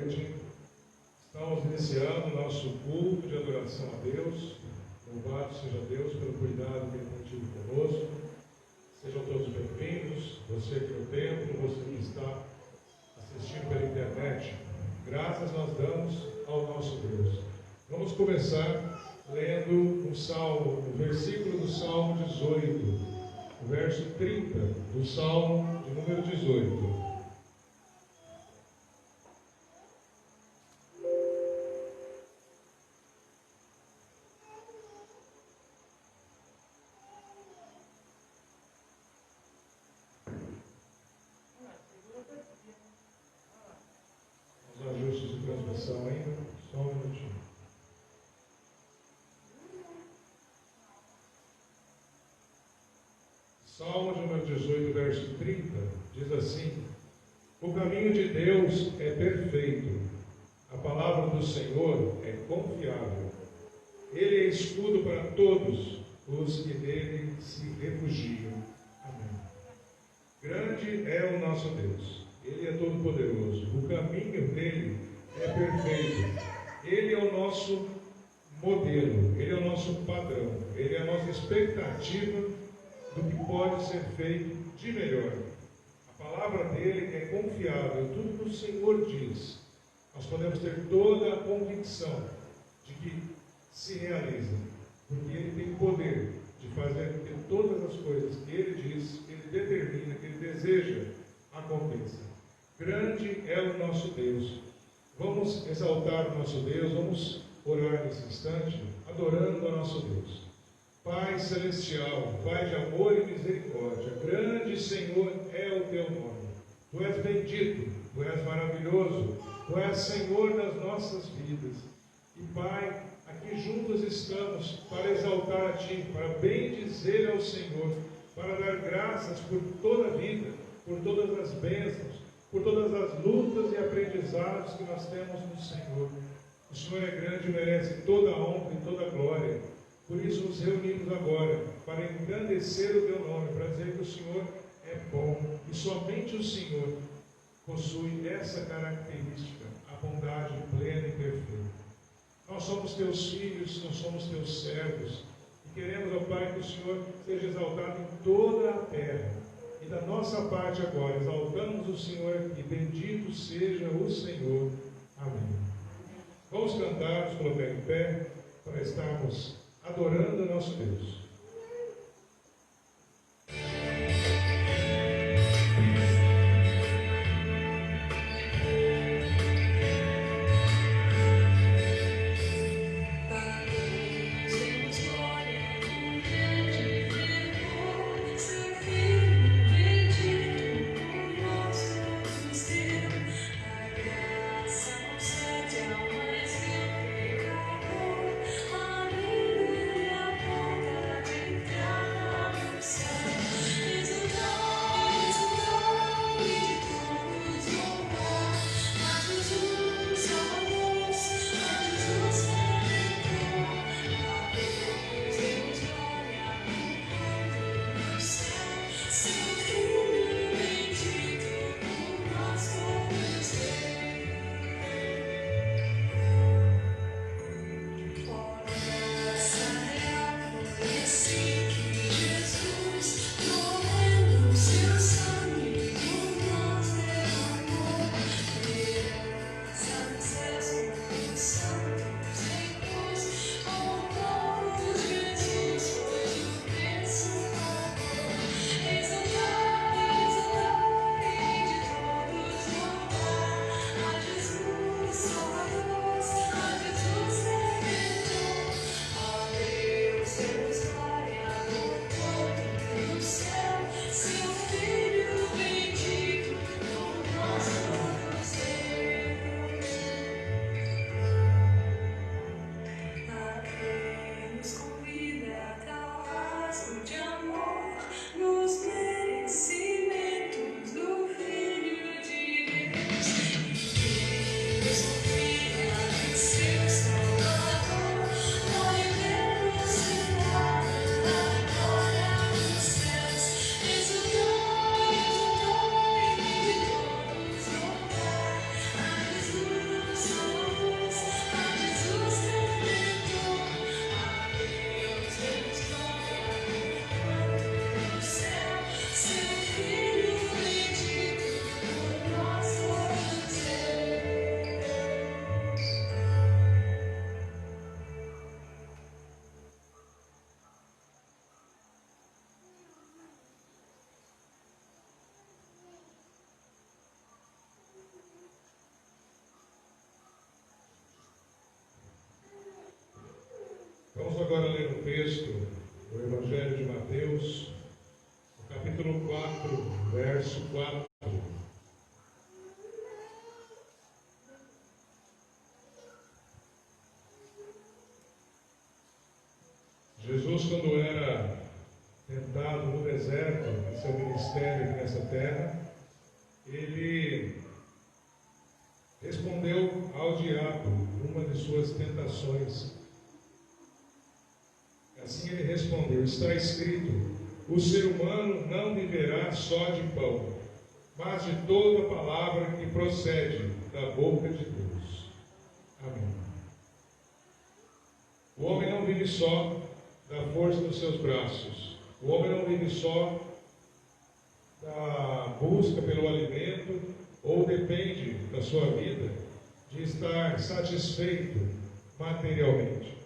noite. Estamos iniciando o nosso culto de adoração a Deus. Louvado seja Deus pelo cuidado que Ele tem tido conosco. Sejam todos bem-vindos, você aqui no templo, você que está assistindo pela internet. Graças nós damos ao nosso Deus. Vamos começar lendo um salmo, o versículo do Salmo 18, o verso 30 do Salmo de número 18. Os ajustes de transmissão ainda, só um minutinho. Salmo de número 18, verso 30, diz assim: o caminho de Deus é perfeito, a palavra do Senhor é confiável. Ele é escudo para todos os que nele se refugiam. Amém. Grande é o nosso Deus, Ele é todo-poderoso, o caminho dele é perfeito. Ele é o nosso modelo, Ele é o nosso padrão, Ele é a nossa expectativa do que pode ser feito de melhor. A palavra dele é confiável, tudo que o Senhor diz, nós podemos ter toda a convicção de que se realiza, porque Ele tem poder de fazer com que todas as coisas que Ele diz, que Ele determina, que Ele deseja, aconteçam. Grande é o nosso Deus. Vamos exaltar o nosso Deus, vamos orar nesse instante, adorando o nosso Deus. Pai celestial, Pai de amor e misericórdia, grande Senhor é o teu nome. Tu és bendito, Tu és maravilhoso, Tu és Senhor das nossas vidas. E Pai, aqui juntos estamos para exaltar a Ti, para bendizer ao Senhor, para dar graças por toda a vida, por todas as bênçãos, por todas as lutas e aprendizados que nós temos no Senhor. O Senhor é grande e merece toda a honra e toda a glória. Por isso nos reunimos agora, para engrandecer o Teu nome, para dizer que o Senhor é bom, e somente o Senhor possui essa característica, a bondade plena e perfeita. Nós somos Teus filhos, nós somos Teus servos, e queremos, ó Pai, que o Senhor seja exaltado em toda a terra. E da nossa parte agora, exaltamos o Senhor aqui, bendito seja o Senhor. Amém. Vamos cantar, nos colocar em pé, para estarmos adorando o nosso Deus. Aleluia, texto do Evangelho de Mateus, no capítulo 4, verso 4. Jesus, quando era tentado no deserto, em seu ministério aqui nessa terra, ele respondeu ao diabo uma de suas tentações. Assim ele respondeu: está escrito, o ser humano não viverá só de pão, mas de toda palavra que procede da boca de Deus. Amém. O homem não vive só da força dos seus braços. O homem não vive só da busca pelo alimento, ou depende da sua vida de estar satisfeito materialmente.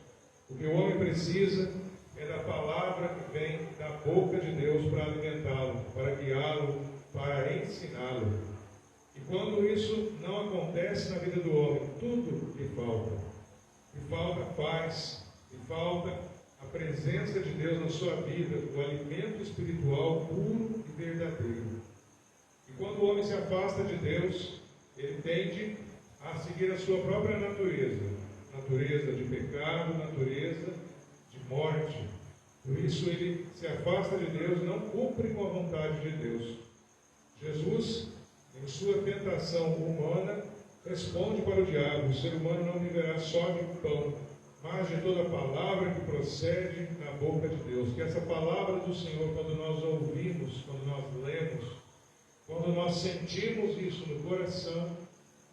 O que o homem precisa é da palavra que vem da boca de Deus para alimentá-lo, para guiá-lo, para ensiná-lo. E quando isso não acontece na vida do homem, tudo lhe falta. Lhe falta paz, lhe falta a presença de Deus na sua vida, o alimento espiritual puro e verdadeiro. E quando o homem se afasta de Deus, ele tende a seguir a sua própria natureza, natureza de pecado, natureza de morte. Por isso ele se afasta de Deus, não cumpre com a vontade de Deus. Jesus, em sua tentação humana, responde para o diabo: o ser humano não viverá só de pão, mas de toda palavra que procede da boca de Deus. Que essa palavra do Senhor, quando nós ouvimos, quando nós lemos, quando nós sentimos isso no coração,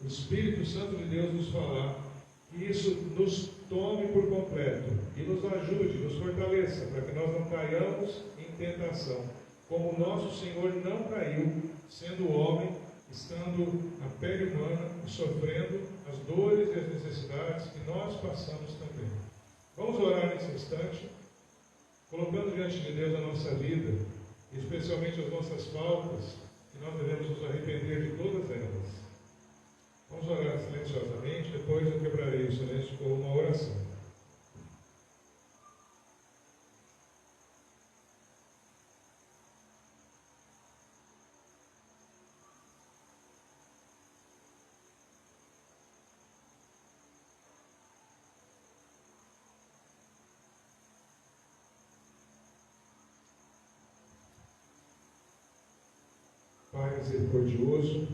o Espírito Santo de Deus nos falar, que isso nos tome por completo e nos ajude, nos fortaleça, para que nós não caiamos em tentação, como o nosso Senhor não caiu, sendo homem, estando na pele humana e sofrendo as dores e as necessidades que nós passamos também. Vamos orar nesse instante, colocando diante de Deus a nossa vida, especialmente as nossas faltas, que nós devemos nos arrepender de todas elas. Vamos orar silenciosamente, depois eu quebrarei o silêncio com uma oração. Pai misericordioso,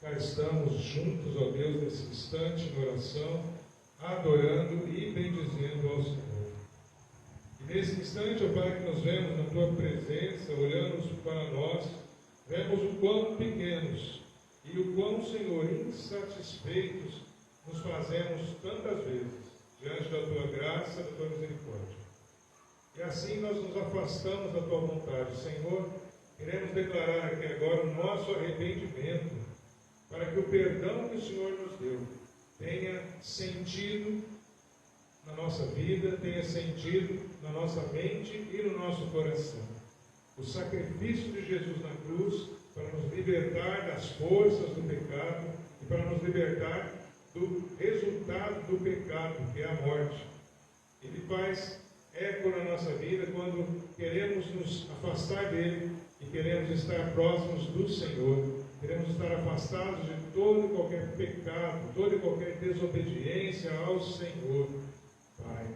cá estamos juntos, ó Deus, nesse instante, em oração, adorando e bendizendo ao Senhor. E nesse instante, ó Pai, que nos vemos na Tua presença, olhamos para nós, vemos o quão pequenos e o quão, Senhor, insatisfeitos nos fazemos tantas vezes diante da Tua graça, da Tua misericórdia. E assim nós nos afastamos da Tua vontade. Senhor, queremos declarar aqui agora o nosso arrependimento, para que o perdão que o Senhor nos deu tenha sentido na nossa vida, tenha sentido na nossa mente e no nosso coração. O sacrifício de Jesus na cruz para nos libertar das forças do pecado e para nos libertar do resultado do pecado, que é a morte. Ele faz eco na nossa vida quando queremos nos afastar dele e queremos estar próximos do Senhor. Queremos estar afastados de todo e qualquer pecado, toda e qualquer desobediência ao Senhor, Pai.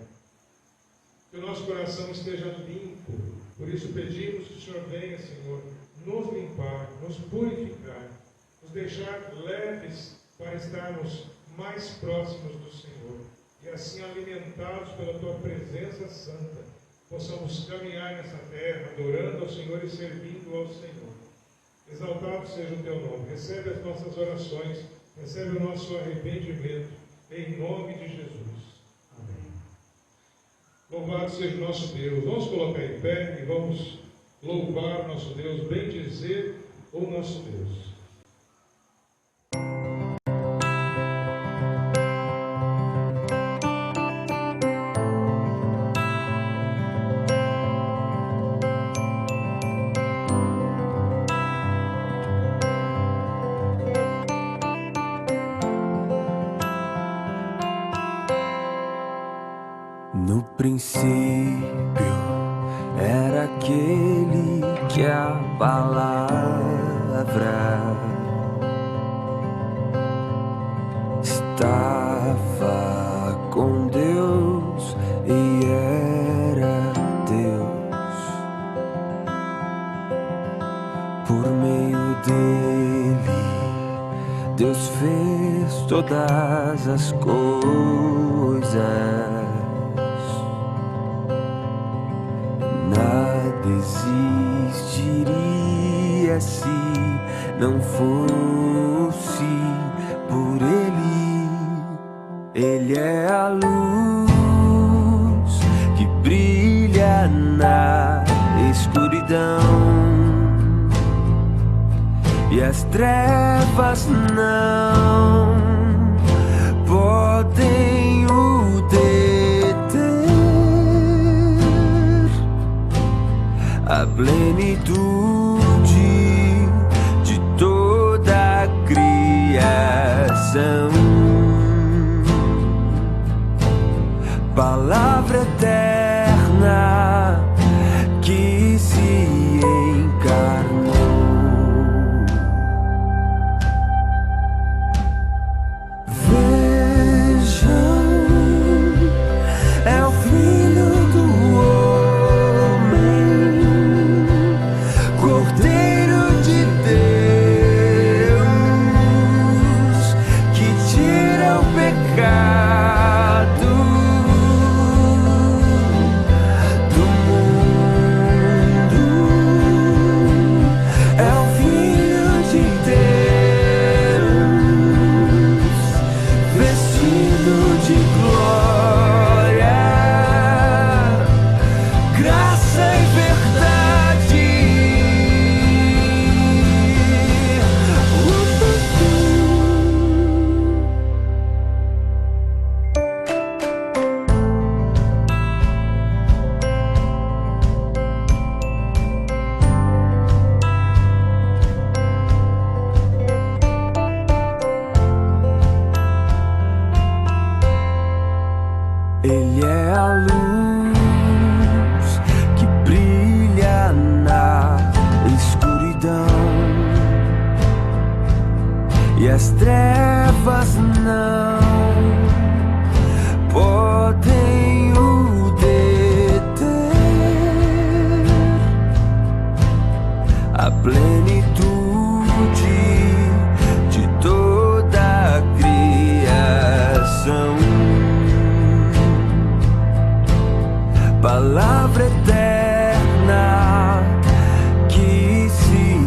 Que o nosso coração esteja limpo. Por isso pedimos que o Senhor venha, Senhor, nos limpar, nos purificar, nos deixar leves para estarmos mais próximos do Senhor. E assim, alimentados pela Tua presença santa, possamos caminhar nessa terra, adorando ao Senhor e servindo ao Senhor. Exaltado seja o Teu nome. Recebe as nossas orações, recebe o nosso arrependimento, em nome de Jesus. Amém. Louvado seja o nosso Deus. Vamos colocar em pé e vamos louvar o nosso Deus, bendizer o nosso Deus. No princípio era aquele que a palavra estava com Deus e era Deus. Por meio dele, Deus fez todas as coisas. Nada existiria se não fosse por Ele. Ele é a luz que brilha na escuridão, e as trevas não podem o deter. A plenitude de toda a criação, palavra eterna que se encarnou. Ele é a luz que brilha na escuridão, e as trevas não podem o deter. A plenitude de toda a criação, palavra eterna que se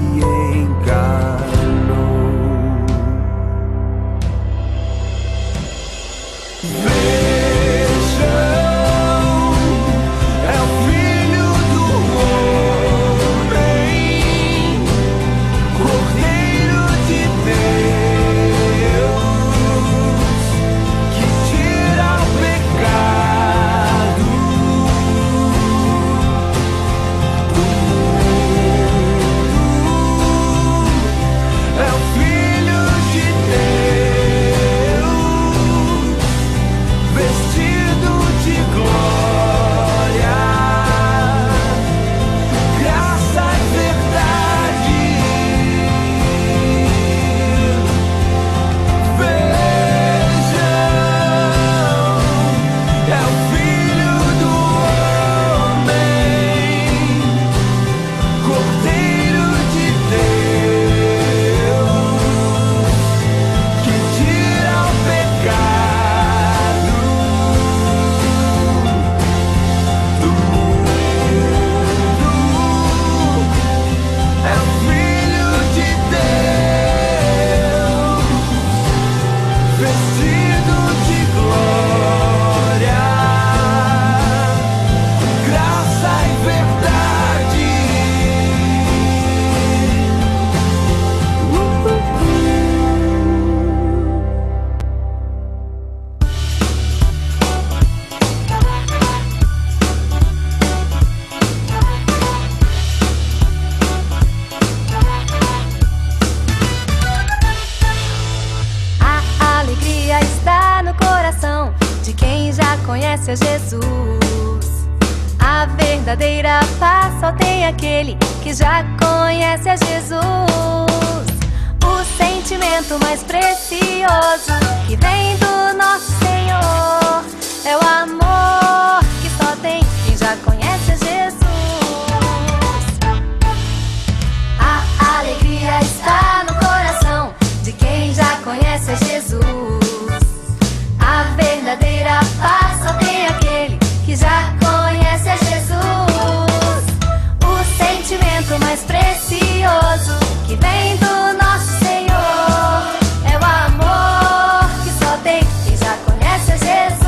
encarnou. conhece a Jesus. A verdadeira paz só tem aquele que já conhece a Jesus. O sentimento mais precioso que vem do nosso Senhor é o amor que só tem quem já conhece a Jesus. A alegria está no coração de quem já conhece a Jesus. A verdadeira paz só tem aquele que já conhece a Jesus. O sentimento mais precioso que vem do nosso Senhor é o amor que só tem quem já conhece a Jesus.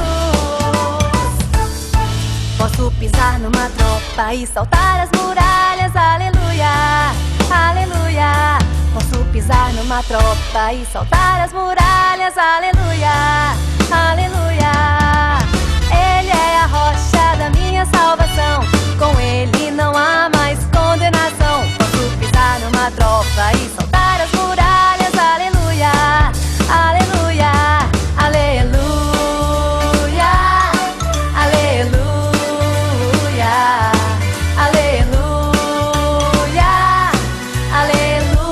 Posso pisar numa tropa e saltar as muralhas, aleluia, aleluia. Posso pisar numa tropa e saltar as muralhas, aleluia, aleluia. Ele é a rocha da minha salvação, com ele não há mais condenação. Posso pisar numa tropa e saltar as muralhas, aleluia, aleluia, aleluia, aleluia, aleluia, aleluia.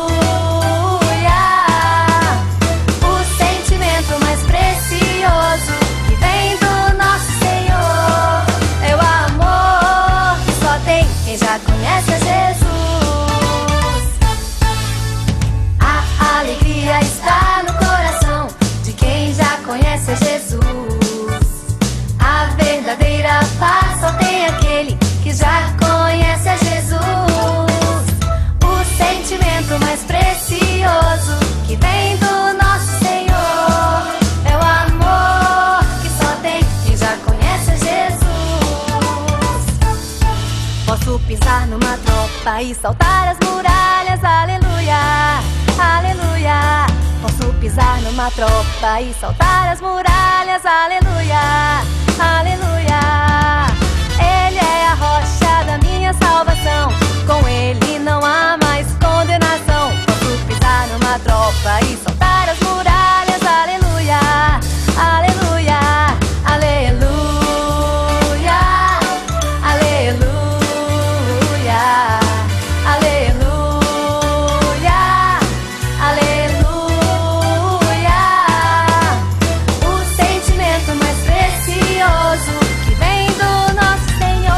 O sentimento mais precioso que vem do nosso Senhor é o amor que só tem quem já conhece a Jesus. A alegria está no coração de quem já conhece a Jesus. A verdadeira paz só tem aquele que já conhece a Jesus. O sentimento mais precioso que vem do nosso Senhor é o amor que só tem quem já conhece a Jesus. Posso pisar numa tropa e saltar as muralhas, aleluia, aleluia. Posso pisar numa tropa e saltar as muralhas, aleluia, aleluia. Ele é a rocha da minha salvação, com ele não há mais condenação. Posso pisar numa tropa e saltar as muralhas, aleluia, aleluia, aleluia, aleluia, aleluia, aleluia. O sentimento mais precioso que vem do nosso Senhor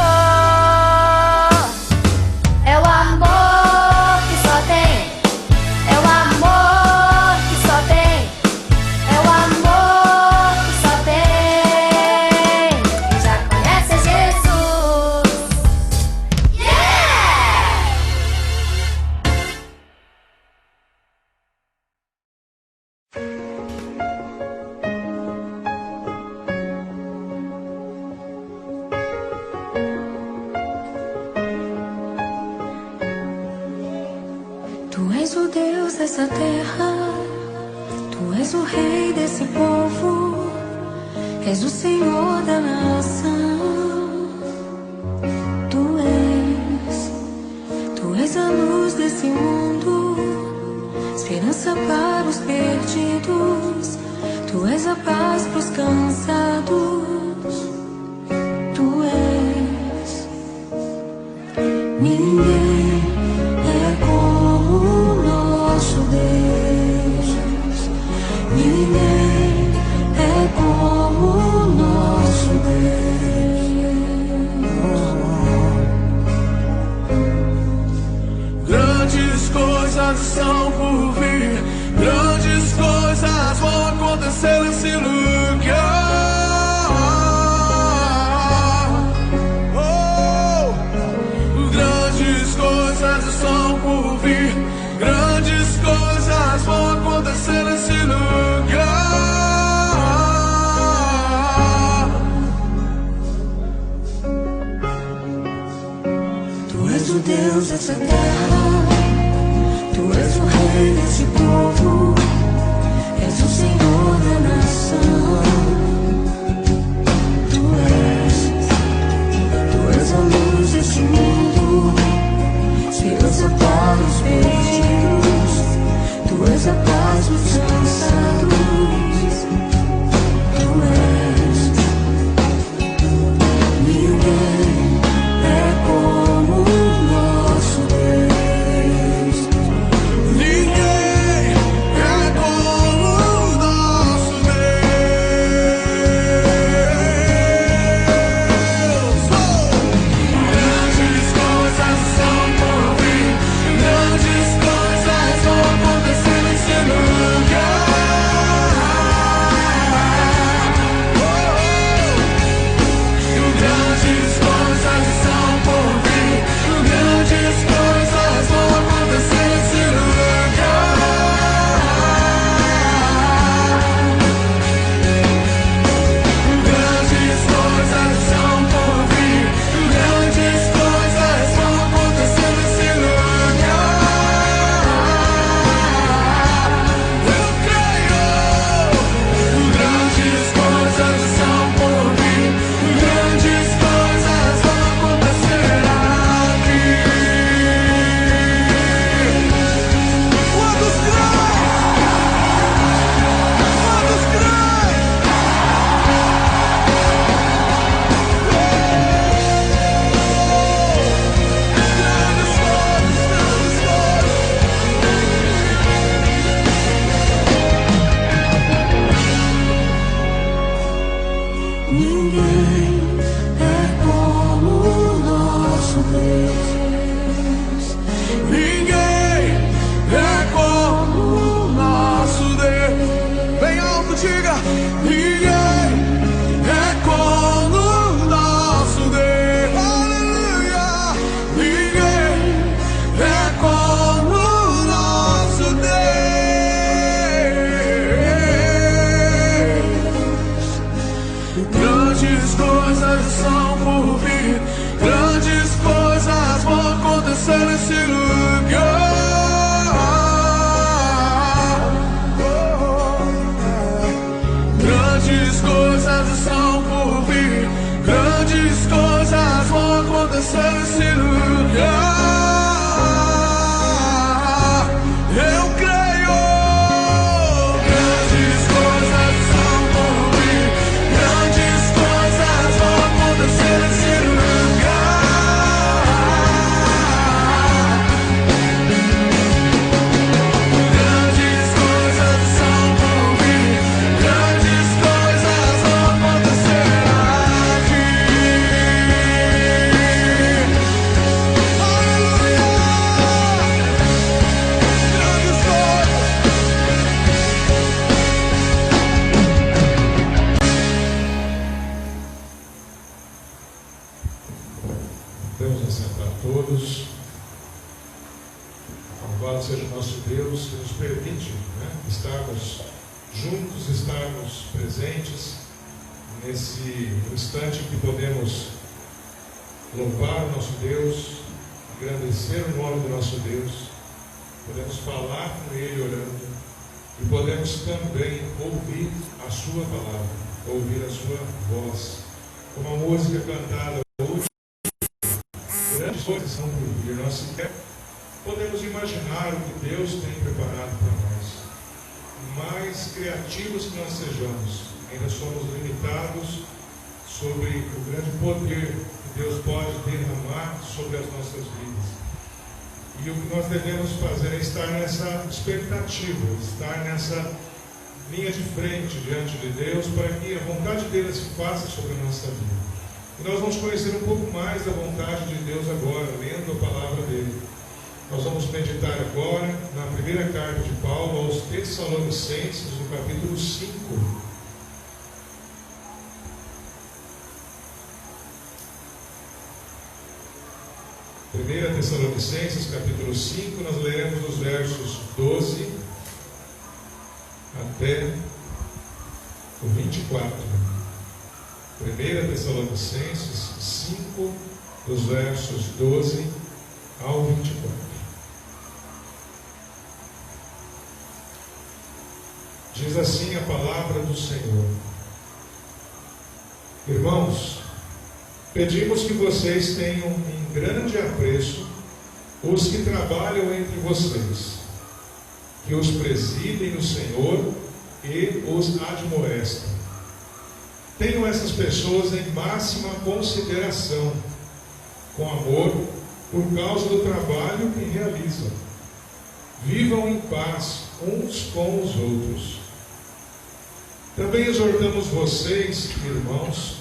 é o amor que só tem, é o amor que só tem, é o amor que só tem quem já conhece a Jesus. Yeah! Tu és o Deus dessa terra, tu és o rei desse povo, és o Senhor da nação. Tu és a luz desse mundo, esperança para os perdidos. Tu és a paz para os cansados. Tu és. Ninguém é como o nosso Deus. Ninguém é como o nosso Deus. Grandes coisas estão por vir, grandes coisas vão acontecer nesse lugar. Grandes coisas estão por vir, grandes coisas vão acontecer nesse lugar. Tu és o Deus dessa terra, tu és o rei desse povo, és o Senhor da nação. Tu és a luz desse mundo, esperança para os perdidos. Tu és a paz dos cansados. Tu és. Ninguém é como o nosso Deus. Ninguém é como o nosso Deus. Bem alto, diga: ninguém é como o nosso Deus. Aleluia! Ninguém é como o nosso Deus. Grandes coisas estão por vir, grandes coisas vão acontecer nesse lugar. Grandes coisas estão por vir, grandes coisas vão acontecer nesse lugar. Eu creio. Grandes coisas estão por vir, grandes coisas vão acontecer nesse lugar. Grandes coisas estão por vir, grandes coisas vão acontecer aqui. Aleluia! Grandes coisas. Vamos assentar todos. Louvado seja o nosso Deus que nos permite, estarmos juntos, estarmos presentes nesse instante que podemos louvar o nosso Deus, engrandecer o nome do nosso Deus, podemos falar com Ele orando e podemos também ouvir a Sua palavra, ouvir a Sua voz. Como a música cantada hoje, grandes coisas são por vir. Nós sequer podemos imaginar o que Deus tem preparado para nós. Mais criativos que nós sejamos, ainda somos limitados sobre o grande poder que Deus pode derramar sobre as nossas vidas. E o que nós devemos fazer é estar nessa expectativa, estar nessa linha de frente diante de Deus, para que a vontade dele se faça sobre a nossa vida. E nós vamos conhecer um pouco mais da vontade de Deus agora, lendo a palavra dele. Nós vamos meditar agora na primeira carta de Paulo aos Tessalonicenses, no capítulo 5. Primeira Tessalonicenses, capítulo 5, nós leremos os versos 12 até o 24. Primeira Tessalonicenses 5, dos versos 12 ao 24. Diz assim a palavra do Senhor: Irmãos, pedimos que vocês tenham em grande apreço os que trabalham entre vocês, que os presidem no Senhor e os admoestem. Tenham essas pessoas em máxima consideração, com amor, por causa do trabalho que realizam. Vivam em paz uns com os outros. Também exortamos vocês, irmãos,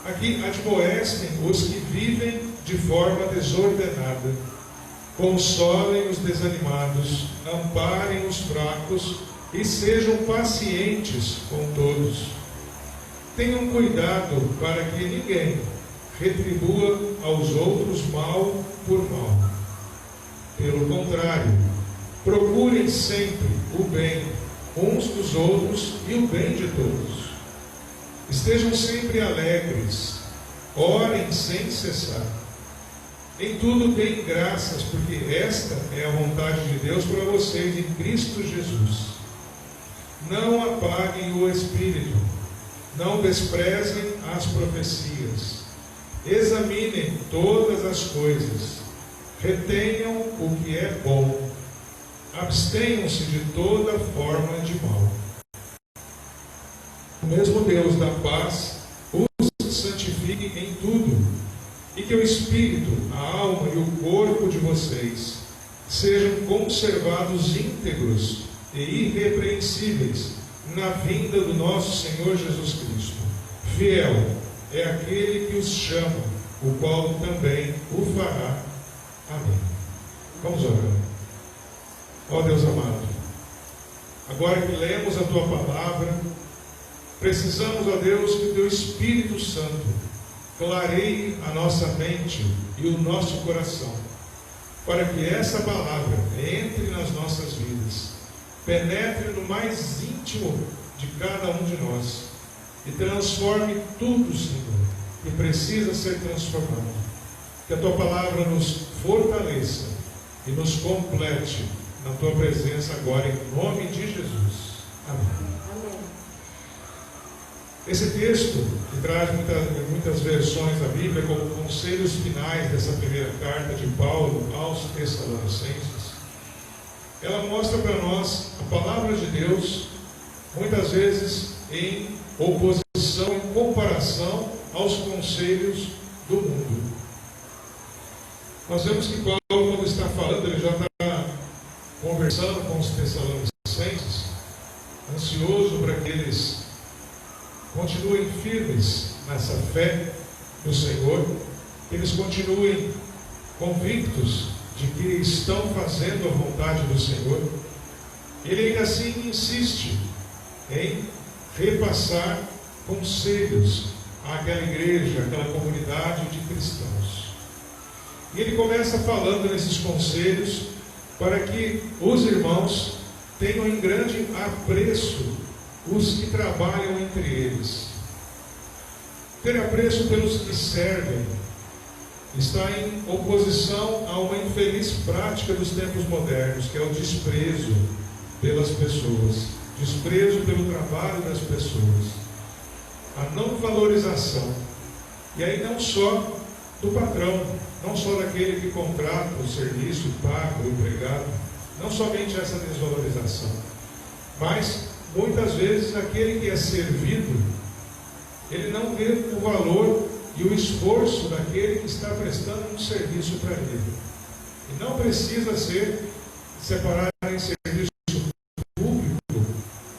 a que admoestem os que vivem de forma desordenada, consolem os desanimados, amparem os fracos e sejam pacientes com todos. Tenham cuidado para que ninguém retribua aos outros mal por mal. Pelo contrário, procurem sempre o bem uns dos outros e o bem de todos. Estejam sempre alegres, orem sem cessar. Em tudo deem graças, porque esta é a vontade de Deus para vocês em Cristo Jesus. Não apaguem o Espírito, não desprezem as profecias. Examinem todas as coisas, retenham o que é bom, abstenham-se de toda forma de mal. O mesmo Deus da paz os santifique em tudo, e que o Espírito, a alma e o corpo de vocês sejam conservados íntegros e irrepreensíveis na vinda do nosso Senhor Jesus Cristo. Fiel é aquele que os chama, o qual também o fará. Amém. Vamos orar. Ó Deus amado, agora que lemos a Tua palavra, precisamos, ó Deus, que o Teu Espírito Santo clareie a nossa mente e o nosso coração, para que essa palavra entre nas nossas vidas, penetre no mais íntimo de cada um de nós e transforme tudo, Senhor, que precisa ser transformado. Que a Tua palavra nos fortaleça e nos complete na Tua presença agora, em nome de Jesus. Amém. Amém. Esse texto, que traz muitas versões da Bíblia como conselhos finais dessa primeira carta de Paulo aos Tessalonicenses, ela mostra para nós a palavra de Deus, muitas vezes em oposição, em comparação aos conselhos do mundo. Nós vemos que Paulo, quando está falando, ele já está conversando com os Tessalonicenses, ansioso para que eles continuem firmes nessa fé no Senhor, que eles continuem convictos de que estão fazendo a vontade do Senhor. Ele ainda assim insiste em repassar conselhos àquela igreja, àquela comunidade de cristãos. E ele começa falando nesses conselhos para que os irmãos tenham em grande apreço os que trabalham entre eles. Ter apreço pelos que servem está em oposição a uma infeliz prática dos tempos modernos, que é o desprezo pelas pessoas, desprezo pelo trabalho das pessoas, a não valorização. E aí não só do patrão, não só daquele que contrata o serviço e paga o empregado, não somente essa desvalorização, mas muitas vezes aquele que é servido, ele não vê o valor e o esforço daquele que está prestando um serviço para ele. E não precisa ser separado em serviço público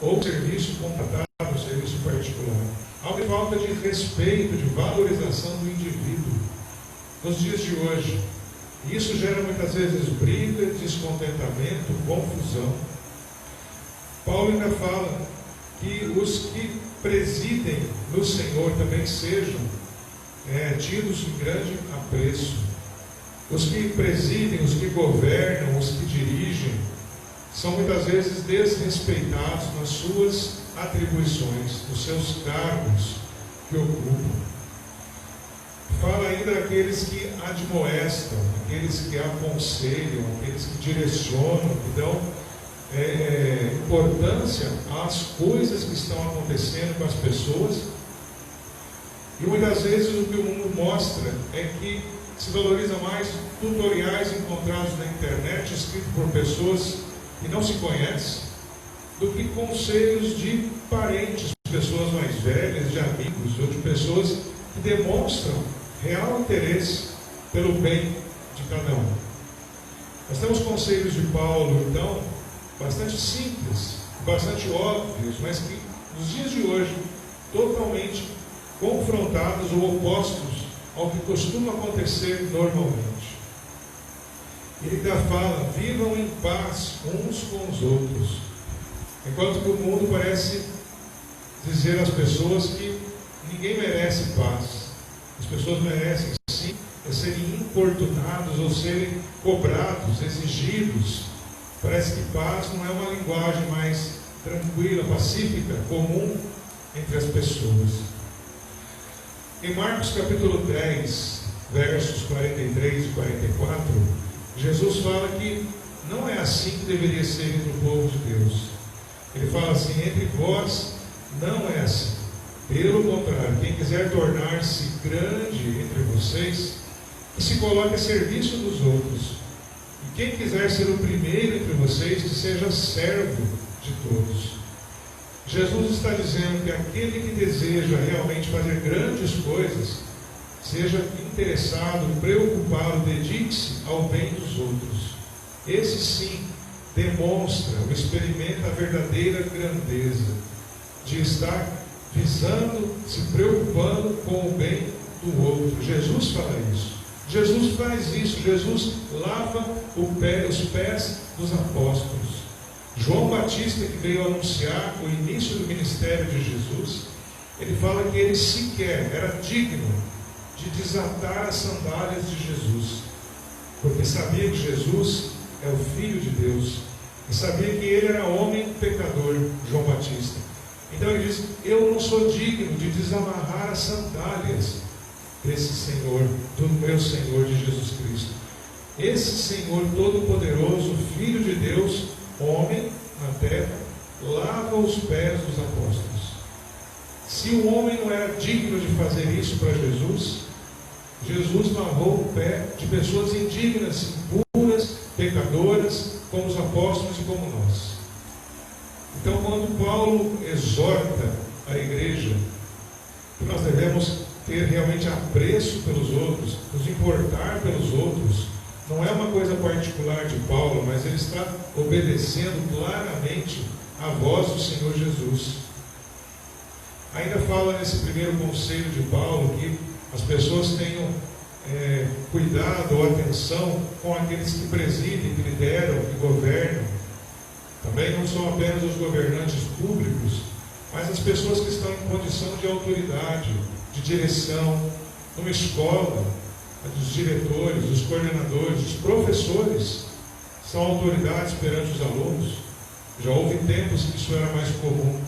ou serviço contratado, serviço particular. Há uma falta de respeito, de valorização do indivíduo nos dias de hoje. E isso gera muitas vezes briga, descontentamento, confusão. Paulo ainda fala que os que presidem no Senhor também sejam tidos em grande apreço. Os que presidem, os que governam, os que dirigem, são muitas vezes desrespeitados nas suas atribuições, nos seus cargos que ocupam. Fala ainda daqueles que admoestam, aqueles que aconselham, aqueles que direcionam, que dão importância às coisas que estão acontecendo com as pessoas. E muitas vezes o que o mundo mostra é que se valoriza mais tutoriais encontrados na internet, escritos por pessoas que não se conhecem, do que conselhos de parentes, pessoas mais velhas, de amigos, ou de pessoas que demonstram real interesse pelo bem de cada um. Nós temos conselhos de Paulo, então, bastante simples, bastante óbvios, mas que nos dias de hoje, totalmente confrontados ou opostos ao que costuma acontecer normalmente. Ele ainda fala: vivam em paz uns com os outros. Enquanto que o mundo parece dizer às pessoas que ninguém merece paz. As pessoas merecem sim serem importunados ou serem cobrados, exigidos. Parece que paz não é uma linguagem mais tranquila, pacífica, comum entre as pessoas. Em Marcos capítulo 10, versos 43 e 44, Jesus fala que não é assim que deveria ser entre o povo de Deus. Ele fala assim: entre vós não é assim. Pelo contrário, quem quiser tornar-se grande entre vocês, que se coloque a serviço dos outros. E quem quiser ser o primeiro entre vocês, que seja servo de todos. Jesus está dizendo que aquele que deseja realmente fazer grandes coisas, seja interessado, preocupado, dedique-se ao bem dos outros. Esse sim demonstra ou experimenta a verdadeira grandeza de estar visando, se preocupando com o bem do outro. Jesus fala isso. Jesus faz isso. Jesus lava os pés dos apóstolos. João Batista, que veio anunciar o início do ministério de Jesus, ele fala que ele sequer era digno de desatar as sandálias de Jesus, porque sabia que Jesus é o Filho de Deus, e sabia que ele era homem pecador, João Batista. Então ele diz: eu não sou digno de desamarrar as sandálias desse Senhor, do meu Senhor de Jesus Cristo. Esse Senhor Todo-Poderoso, Filho de Deus, homem na terra, lava os pés dos apóstolos. Se o homem não era digno de fazer isso para Jesus, Jesus lavou o pé de pessoas indignas, impuras, pecadoras, como os apóstolos e como nós. Então, quando Paulo exorta a igreja, que nós devemos ter realmente apreço pelos outros, nos importar pelos outros, não é uma coisa particular de Paulo, mas ele está obedecendo claramente a voz do Senhor Jesus. Ainda fala nesse primeiro conselho de Paulo que as pessoas tenham cuidado ou atenção com aqueles que presidem, que lideram, que governam. Também não são apenas os governantes públicos, mas as pessoas que estão em condição de autoridade, de direção, numa escola, os diretores, os coordenadores, os professores são autoridades perante os alunos. Já houve tempos que isso era mais comum.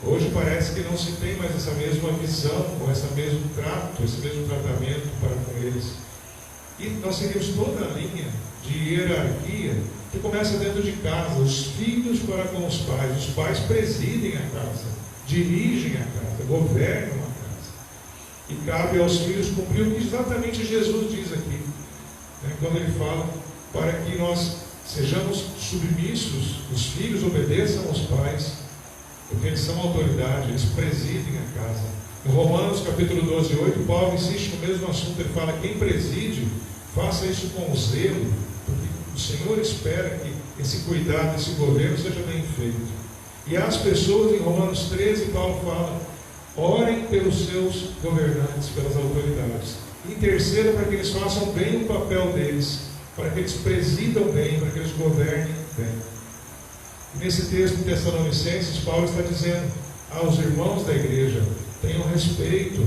Hoje parece que não se tem mais essa mesma visão, ou esse mesmo trato, esse mesmo tratamento para com eles. E nós seguimos toda a linha de hierarquia que começa dentro de casa, os filhos para com os pais presidem a casa, dirigem a casa, governam a casa. E cabe aos filhos cumprir o que exatamente Jesus diz aqui, né, quando ele fala para que nós sejamos submissos, os filhos obedeçam aos pais, porque eles são autoridade, eles presidem a casa. Em Romanos capítulo 12, 8, Paulo insiste no mesmo assunto. Ele fala: quem preside, faça isso com zelo, porque o Senhor espera que esse cuidado, esse governo seja bem feito. E as pessoas, em Romanos 13, Paulo fala: orem pelos seus governantes, pelas autoridades, intercedam para que eles façam bem o papel deles, para que eles presidam bem, para que eles governem bem. Nesse texto de Tessalonicenses, Paulo está dizendo aos irmãos da igreja: tenham respeito,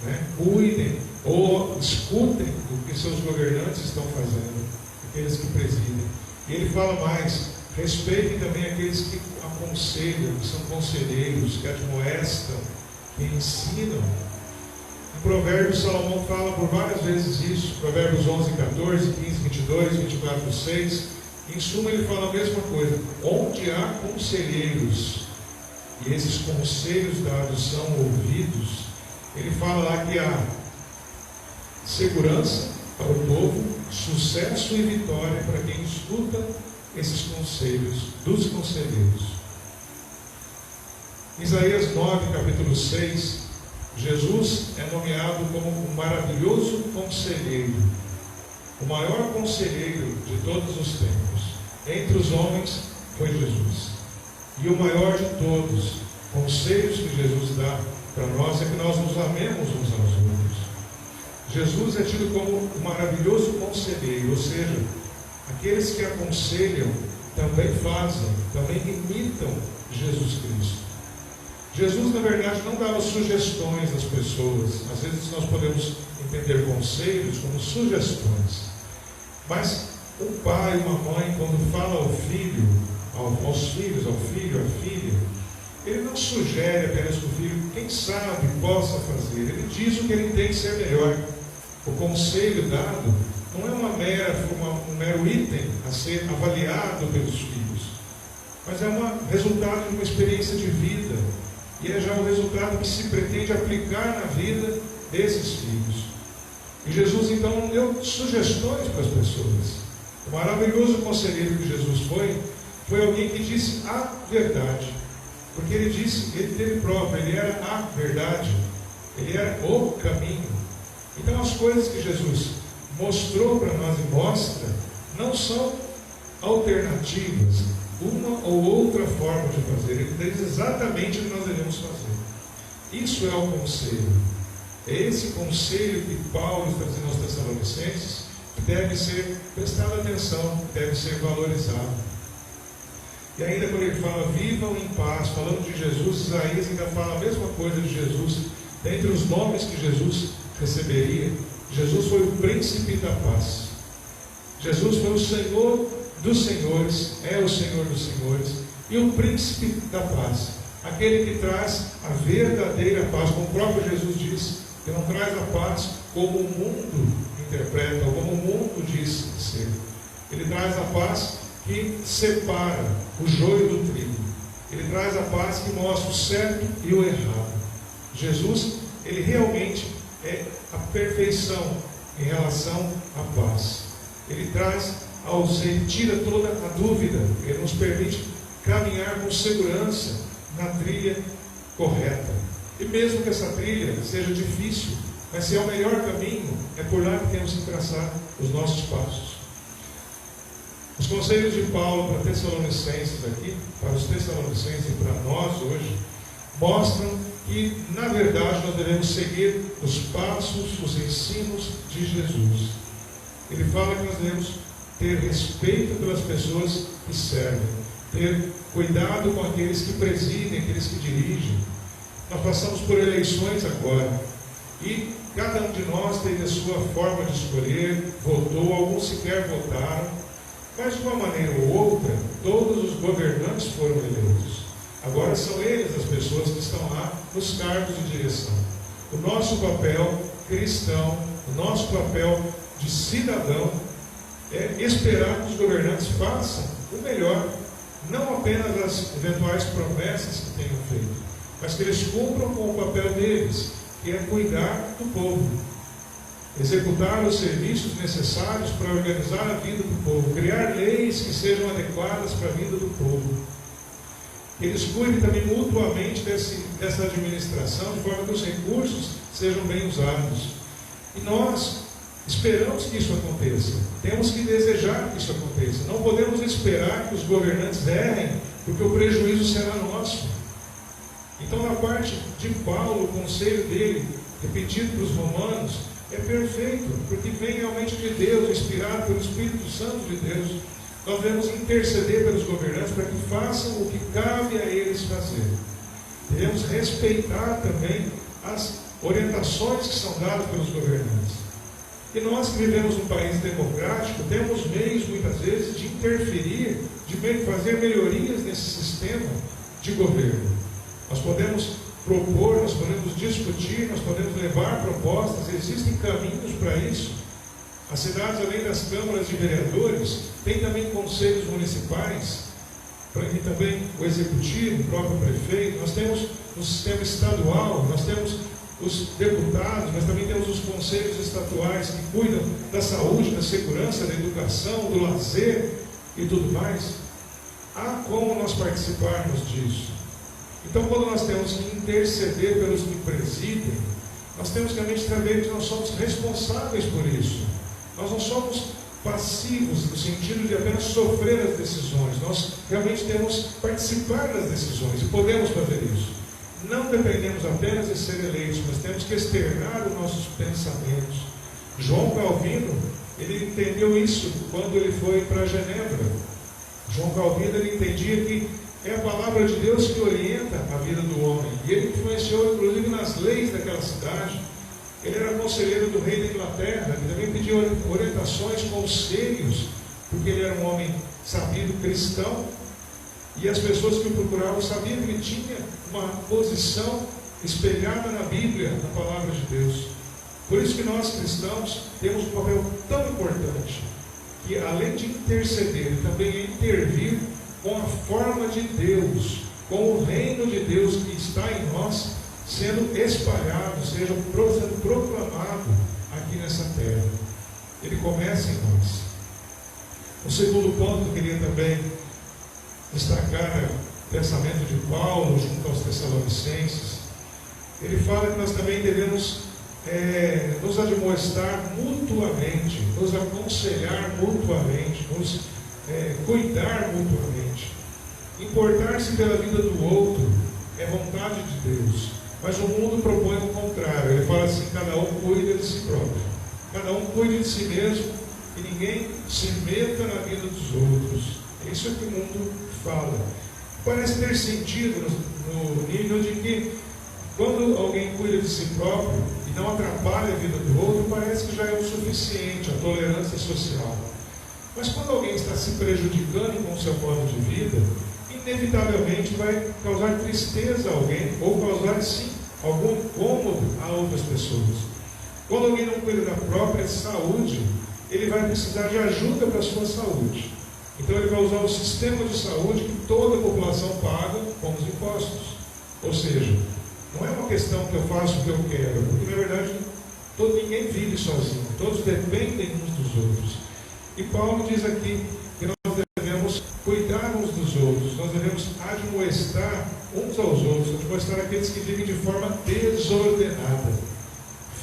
né? Cuidem ou escutem o que seus governantes estão fazendo, aqueles que presidem. E ele fala mais: respeitem também aqueles que aconselham, que são conselheiros, que admoestam, que ensinam. Em Provérbios, Salomão fala por várias vezes isso, Provérbios 11, 14, 15, 22, 24, 6. Em suma, ele fala a mesma coisa: onde há conselheiros, e esses conselhos dados são ouvidos, ele fala lá que há segurança para o povo, sucesso e vitória para quem escuta esses conselhos dos conselheiros. Isaías 9, capítulo 6, Jesus é nomeado como um maravilhoso conselheiro, o maior conselheiro de todos os tempos. Entre os homens foi Jesus. E o maior de todos, conselhos que Jesus dá para nós, é que nós nos amemos uns aos outros. Jesus é tido como um maravilhoso conselheiro, ou seja, aqueles que aconselham também fazem, também imitam Jesus Cristo. Jesus, na verdade, não dava sugestões às pessoas. Às vezes nós podemos entender conselhos como sugestões. Mas um pai, uma mãe, quando fala ao filho, aos filhos, ao filho, à filha, ele não sugere apenas que o filho, quem sabe, possa fazer. Ele diz o que ele tem que ser melhor. O conselho dado não é um mero item a ser avaliado pelos filhos, mas é um resultado de uma experiência de vida. E é já o resultado que se pretende aplicar na vida desses filhos. E Jesus então não deu sugestões para as pessoas. O maravilhoso conselheiro que Jesus foi alguém que disse a verdade. Porque ele teve prova, ele era a verdade, ele era o caminho. Então as coisas que Jesus mostrou para nós e mostra não são alternativas, uma ou outra forma de fazer. Ele diz exatamente o que nós devemos fazer. Isso é o conselho. É esse conselho que Paulo está dizendo aos Tessalonicenses que deve ser prestado atenção, que deve ser valorizado. E ainda quando ele fala, vivam em paz, falando de Jesus, Isaías ainda fala a mesma coisa de Jesus. Dentre os nomes que Jesus receberia, Jesus foi o príncipe da paz. Jesus foi o Senhor dos senhores, é o Senhor dos senhores, e o príncipe da paz. Aquele que traz a verdadeira paz, como o próprio Jesus diz, que não traz a paz como o mundo interpreta, ou como o mundo diz ser. Ele traz a paz que separa o joio do trigo. Ele traz a paz que mostra o certo e o errado. Jesus, ele realmente é a perfeição em relação à paz. Ele traz ele tira toda a dúvida, ele nos permite caminhar com segurança na trilha correta. E mesmo que essa trilha seja difícil, mas se é o melhor caminho, é por lá que temos que traçar os nossos passos. Os conselhos de Paulo para Tessalonicenses aqui, para os Tessalonicenses e para nós hoje, mostram que, na verdade, nós devemos seguir os passos, os ensinos de Jesus. Ele fala que nós devemos ter respeito pelas pessoas que servem, ter cuidado com aqueles que presidem, aqueles que dirigem. Nós passamos por eleições agora, e cada um de nós teve a sua forma de escolher, votou, alguns sequer votaram, mas de uma maneira ou outra, todos os governantes foram eleitos. Agora são eles as pessoas que estão lá nos cargos de direção. O nosso papel cristão, o nosso papel de cidadão, é esperar que os governantes façam o melhor, não apenas as eventuais promessas que tenham feito, mas que eles cumpram com o papel deles, que é cuidar do povo, executar os serviços necessários para organizar a vida do povo, criar leis que sejam adequadas para a vida do povo. Eles cuidem também mutuamente dessa administração, de forma que os recursos sejam bem usados. E nós esperamos que isso aconteça. Temos que desejar que isso aconteça. Não podemos esperar que os governantes errem, porque o prejuízo será nosso. Então, na parte de Paulo, o conselho dele, repetido para os romanos, é perfeito, porque vem realmente de Deus, inspirado pelo Espírito Santo de Deus. Nós devemos interceder pelos governantes para que façam o que cabe a eles fazer. Devemos respeitar também as orientações que são dadas pelos governantes. E nós que vivemos num país democrático, temos meios, muitas vezes, de interferir, de fazer melhorias nesse sistema de governo. Nós podemos propor, nós podemos discutir, nós podemos levar propostas, existem caminhos para isso. As cidades, além das câmaras de vereadores, têm também conselhos municipais, e também o executivo, o próprio prefeito. Nós temos o sistema estadual, nós temos os deputados, mas também temos os conselhos estatuais que cuidam da saúde, da segurança, da educação, do lazer e tudo mais. Há como nós participarmos disso. Então, quando nós temos que interceder pelos que presidem, nós temos que realmente saber que nós somos responsáveis por isso. Nós não somos passivos no sentido de apenas sofrer as decisões. Nós realmente temos que participar das decisões e podemos fazer isso. Não dependemos apenas de ser eleitos, mas temos que externar os nossos pensamentos. João Calvino, ele entendeu isso quando ele foi para Genebra. João Calvino, ele entendia que é a palavra de Deus que orienta a vida do homem. E ele influenciou, inclusive, nas leis daquela cidade. Ele era conselheiro do rei da Inglaterra, ele também pediu orientações, conselhos, porque ele era um homem sabido, cristão, e as pessoas que o procuravam sabiam que ele tinha uma posição espelhada na Bíblia, na palavra de Deus. Por isso que nós cristãos temos um papel tão importante, que além de interceder, também intervir com a forma de Deus, com o reino de Deus que está em nós, sendo espalhado, sendo proclamado aqui nessa terra. Ele começa em nós. O segundo ponto que eu queria também destacar o pensamento de Paulo junto aos Tessalonicenses. Ele fala que nós também devemos nos admoestar mutuamente, nos aconselhar mutuamente, nos cuidar mutuamente. Importar-se pela vida do outro é vontade de Deus. Mas o mundo propõe o contrário. Ele fala assim: cada um cuida de si próprio, cada um cuide de si mesmo, e ninguém se meta na vida dos outros. É isso que o mundo fala. Parece ter sentido no nível de que, quando alguém cuida de si próprio e não atrapalha a vida do outro, parece que já é o suficiente, a tolerância social. Mas quando alguém está se prejudicando com o seu modo de vida, inevitavelmente vai causar tristeza a alguém, ou causar, sim, algum incômodo a outras pessoas. Quando alguém não cuida da própria saúde, ele vai precisar de ajuda para a sua saúde. Então ele vai usar o sistema de saúde que toda a população paga com os impostos. Ou seja, não é uma questão que eu faço o que eu quero, porque na verdade ninguém vive sozinho, todos dependem uns dos outros. E Paulo diz aqui que nós devemos cuidar uns dos outros, nós devemos admoestar uns aos outros, admoestar aqueles que vivem de forma desordenada,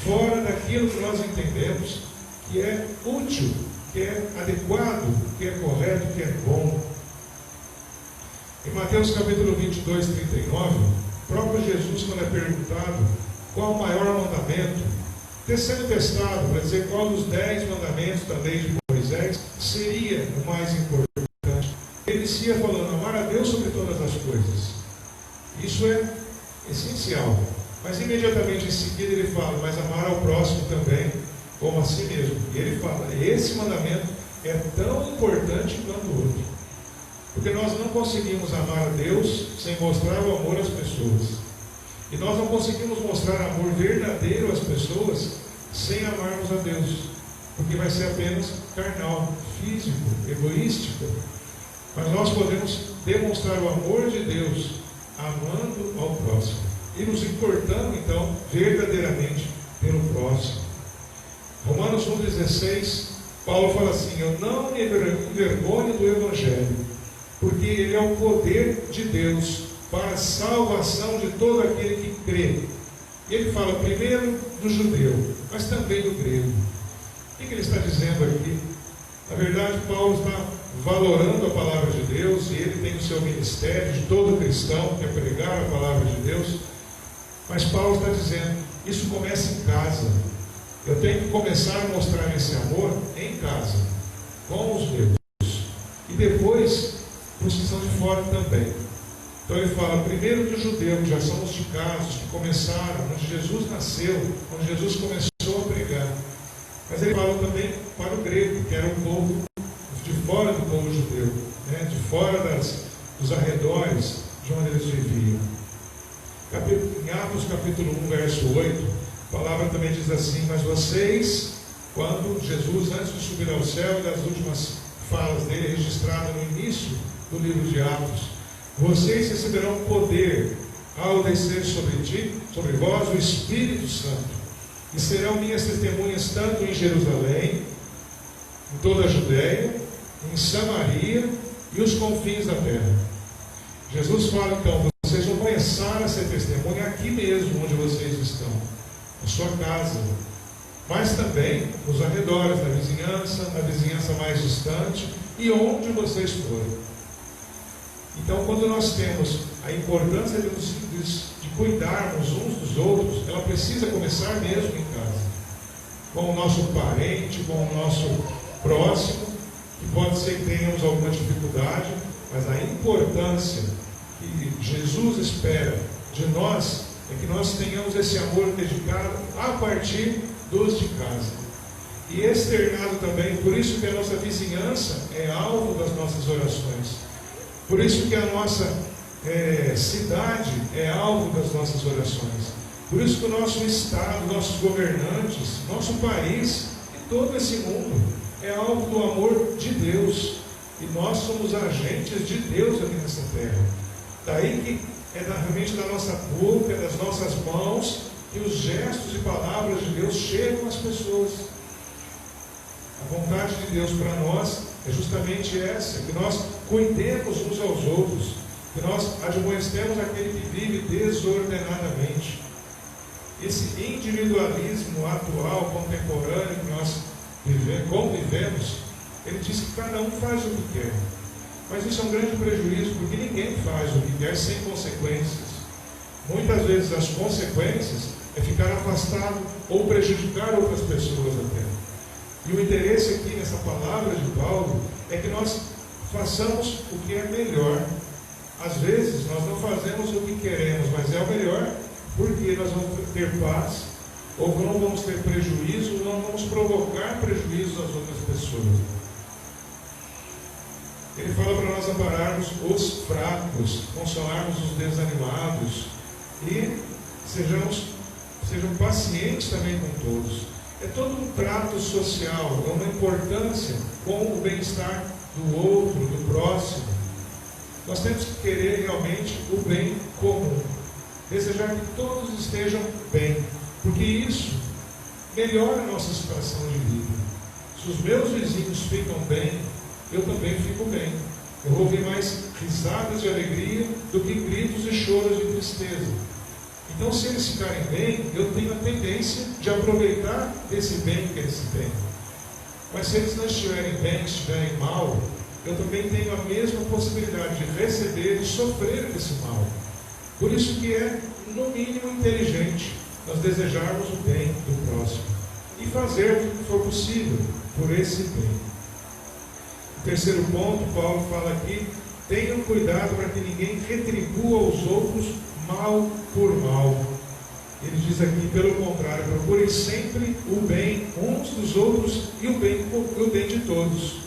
fora daquilo que nós entendemos que é útil, que é adequado, que é correto, que é bom. Em Mateus capítulo 22, 39, o próprio Jesus, quando é perguntado qual o maior mandamento, sendo testado para dizer qual dos 10 mandamentos da lei de Moisés seria o mais importante, ele inicia falando: amar a Deus sobre todas as coisas. Isso é essencial. Mas imediatamente em seguida ele fala: mas amar ao próximo também como a si mesmo. E ele fala: esse mandamento é tão importante quanto o outro. Porque nós não conseguimos amar a Deus sem mostrar o amor às pessoas. E nós não conseguimos mostrar amor verdadeiro às pessoas sem amarmos a Deus. Porque vai ser apenas carnal, físico, egoístico. Mas nós podemos demonstrar o amor de Deus amando ao próximo e nos importando então verdadeiramente pelo próximo. Romanos 1,16, Paulo fala assim: eu não me envergonho do Evangelho, porque ele é o poder de Deus para a salvação de todo aquele que crê. E ele fala primeiro do judeu, mas também do grego. O que ele está dizendo aqui? Na verdade, Paulo está valorando a palavra de Deus, e ele tem o seu ministério de todo cristão, que é pregar a palavra de Deus. Mas Paulo está dizendo: isso começa em casa. Eu tenho que começar a mostrar esse amor em casa, com os meus, e depois para os que são de fora também. Então ele fala primeiro do judeu, que já são os de casa, os que começaram, onde Jesus nasceu, onde Jesus começou a pregar. Mas ele fala também para o grego, que era o povo de fora do povo judeu, né? De fora dos arredores de onde eles viviam. Em Atos capítulo 1, verso 8, a palavra também diz assim: mas vocês, quando Jesus, antes de subir ao céu, e das últimas falas dele registradas no início do livro de Atos, vocês receberão poder ao descer sobre vós o Espírito Santo, e serão minhas testemunhas tanto em Jerusalém, em toda a Judéia, em Samaria e os confins da terra. Jesus fala então: vocês vão começar a ser testemunha aqui mesmo onde vocês estão, na sua casa, mas também nos arredores, na vizinhança mais distante e onde vocês forem. Então, quando nós temos a importância de cuidarmos uns dos outros, ela precisa começar mesmo em casa, com o nosso parente, com o nosso próximo, que pode ser que tenhamos alguma dificuldade, mas a importância que Jesus espera de nós é que nós tenhamos esse amor dedicado a partir dos de casa. E externado também, por isso que a nossa vizinhança é alvo das nossas orações. Por isso que a nossa cidade é alvo das nossas orações. Por isso que o nosso Estado, nossos governantes, nosso país e todo esse mundo é alvo do amor de Deus. E nós somos agentes de Deus aqui nessa terra. Daí que realmente da nossa boca, das nossas mãos, que os gestos e palavras de Deus chegam às pessoas. A vontade de Deus para nós é justamente essa: que nós cuidemos uns aos outros, que nós admoestemos aquele que vive desordenadamente. Esse individualismo atual, contemporâneo, que nós convivemos, ele diz que cada um faz o que quer. Mas isso é um grande prejuízo, porque ninguém faz o que quer sem consequências. Muitas vezes as consequências é ficar afastado ou prejudicar outras pessoas até. E o interesse aqui nessa palavra de Paulo é que nós façamos o que é melhor. Às vezes nós não fazemos o que queremos, mas é o melhor, porque nós vamos ter paz, ou não vamos ter prejuízo, ou não vamos provocar prejuízo às outras pessoas. Ele fala para nós ampararmos os fracos, consolarmos os desanimados e sejam pacientes também com todos. É todo um trato social, é uma importância com o bem-estar do outro, do próximo. Nós temos que querer realmente o bem comum, desejar que todos estejam bem, porque isso melhora a nossa situação de vida. Se os meus vizinhos ficam bem, eu também fico bem. Eu vou ouvir mais risadas de alegria do que gritos e choros de tristeza. Então, se eles ficarem bem, eu tenho a tendência de aproveitar desse bem que eles têm. Mas se eles não estiverem bem, estiverem mal, eu também tenho a mesma possibilidade de receber e sofrer desse mal. Por isso que é, no mínimo, inteligente nós desejarmos o bem do próximo e fazer o que for possível por esse bem. O terceiro ponto, Paulo fala aqui: tenham cuidado para que ninguém retribua aos outros mal por mal. Ele diz aqui, pelo contrário, procurem sempre o bem uns dos outros e o bem de todos.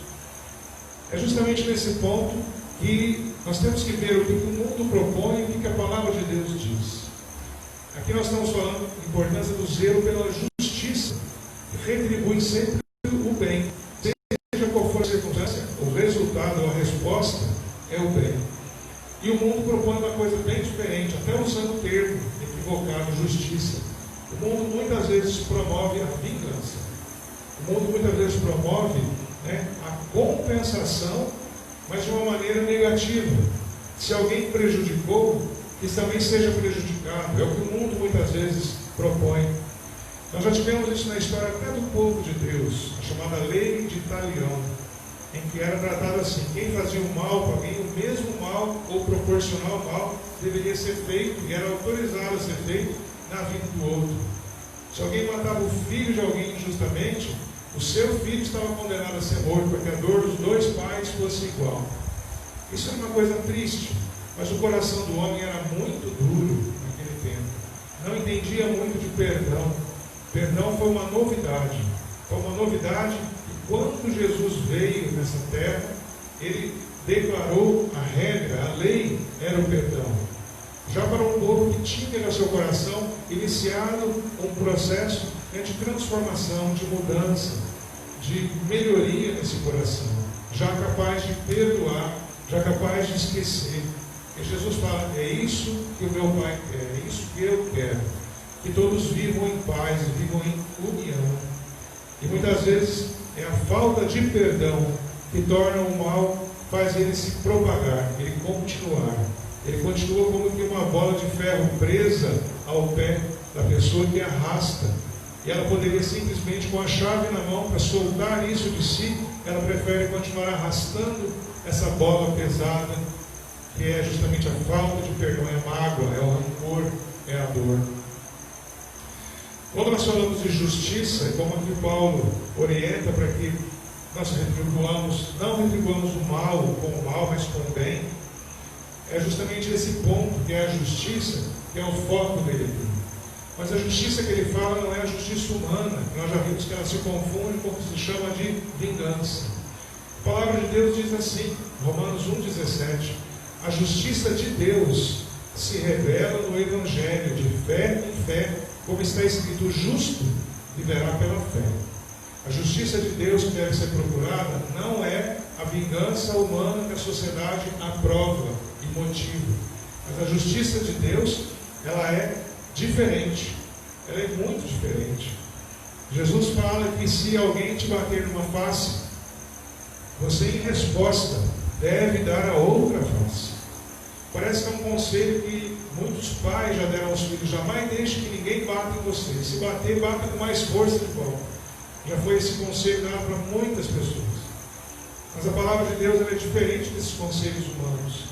É justamente nesse ponto que nós temos que ver o que o mundo propõe e o que a palavra de Deus diz. Aqui nós estamos falando da importância do zelo pela justiça, que retribui sempre o bem. Seja qual for a circunstância, o resultado ou a resposta é o bem. E o mundo propõe uma coisa bem diferente, até usando o termo equivocado, justiça. O mundo muitas vezes promove a vingança. O mundo muitas vezes promove a compensação, mas de uma maneira negativa. Se alguém prejudicou, que também seja prejudicado. É o que o mundo muitas vezes propõe. Nós já tivemos isso na história até do povo de Deus, a chamada lei de Talião, em que era tratado assim: quem fazia o mal para alguém, o mesmo mal ou proporcional mal deveria ser feito e era autorizado a ser feito na vida do outro. Se alguém matava o filho de alguém injustamente, o seu filho estava condenado a ser morto, para que a dor dos dois pais fosse igual. Isso é uma coisa triste, mas o coração do homem era muito duro naquele tempo. Não entendia muito de perdão. Perdão foi uma novidade. Foi uma novidade que quando Jesus veio nessa terra, ele declarou a regra, a lei era o perdão. Já para um povo que tinha no seu coração iniciado um processo de transformação, de mudança, de melhoria nesse coração, já capaz de perdoar, já capaz de esquecer. E Jesus fala: é isso que o meu Pai quer, é isso que eu quero, que todos vivam em paz, vivam em união. E muitas vezes é a falta de perdão que torna o mal, faz ele se propagar, ele continuar. Ele continua como que uma bola de ferro presa ao pé da pessoa que arrasta. E ela poderia simplesmente, com a chave na mão, para soltar isso de si, ela prefere continuar arrastando essa bola pesada, que é justamente a falta de perdão, é a mágoa, é o rancor, é a dor. Quando nós falamos de justiça, é como aqui Paulo orienta para que nós não retribuamos o mal com o mal, mas com o bem. É justamente esse ponto, que é a justiça, que é o foco dele aqui. Mas a justiça que ele fala não é a justiça humana, que nós já vimos que ela se confunde com o que se chama de vingança. A palavra de Deus diz assim, Romanos 1,17: a justiça de Deus se revela no Evangelho, de fé em fé, como está escrito: o justo viverá pela fé. A justiça de Deus que deve ser procurada não é a vingança humana que a sociedade aprova e motiva. Mas a justiça de Deus, ela é diferente. Ela é muito diferente. Jesus fala que se alguém te bater numa face, você em resposta deve dar a outra face. Parece que é um conselho que muitos pais já deram aos filhos: jamais deixe que ninguém bata em você. Se bater, bata com mais força de volta. Já foi esse conselho dado para muitas pessoas. Mas a palavra de Deus ela é diferente desses conselhos humanos.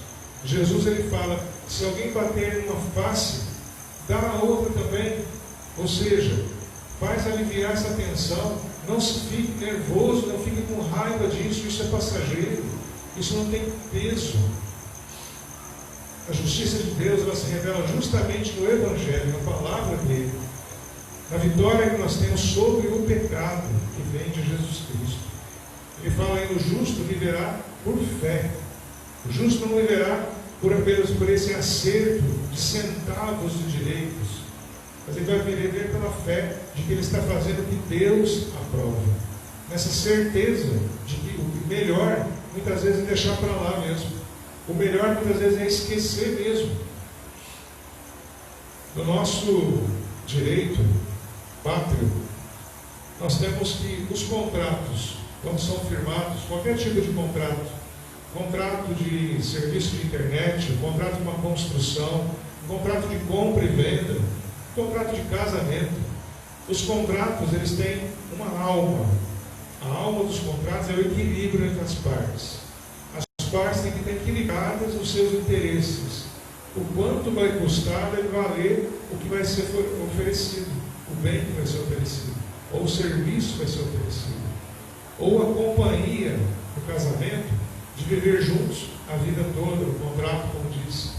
Jesus ele fala: se alguém bater numa face, dá a outra também. Ou seja, faz aliviar essa tensão. Não se fique nervoso, não fique com raiva disso, isso é passageiro, isso não tem peso. A justiça de Deus, ela se revela justamente no Evangelho, na palavra dele, na vitória que nós temos sobre o pecado que vem de Jesus Cristo. Ele fala aí: o justo viverá por fé. O justo não viverá apenas por esse acerto de centavos de direitos, mas ele vai viver pela fé de que ele está fazendo o que Deus aprova, nessa certeza de que o melhor muitas vezes é deixar para lá mesmo, o melhor muitas vezes é esquecer mesmo. No nosso direito pátrio, nós temos que os contratos, quando são firmados, qualquer tipo de contrato de serviço de internet, contrato de uma construção, contrato de compra e venda, contrato de casamento, os contratos, eles têm uma alma. A alma dos contratos é o equilíbrio entre as partes. As partes têm que ter equilibradas os seus interesses. O quanto vai custar deve valer o que vai ser oferecido, o bem que vai ser oferecido, ou o serviço que vai ser oferecido, ou a companhia do casamento, de viver juntos a vida toda, o contrato, como diz.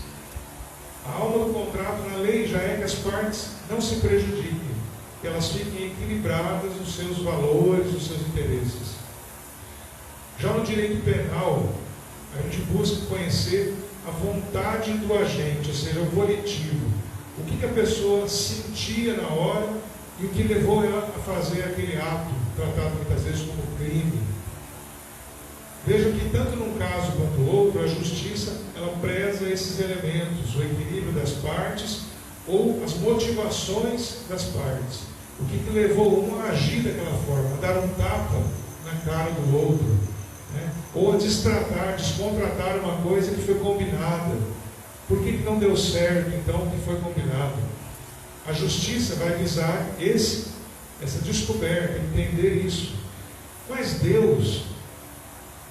A alma do contrato na lei já é que as partes não se prejudiquem, que elas fiquem equilibradas nos seus valores, nos seus interesses. Já no direito penal, a gente busca conhecer a vontade do agente, ou seja, o volitivo. O que a pessoa sentia na hora e o que levou ela a fazer aquele ato, tratado muitas vezes como crime. Veja que tanto num caso quanto no outro, a justiça, ela preza esses elementos, o equilíbrio das partes ou as motivações das partes. O que levou um a agir daquela forma, a dar um tapa na cara do outro, né? Ou a descontratar uma coisa que foi combinada. Por que não deu certo, então, o que foi combinado? A justiça vai visar essa descoberta, entender isso. Mas Deus,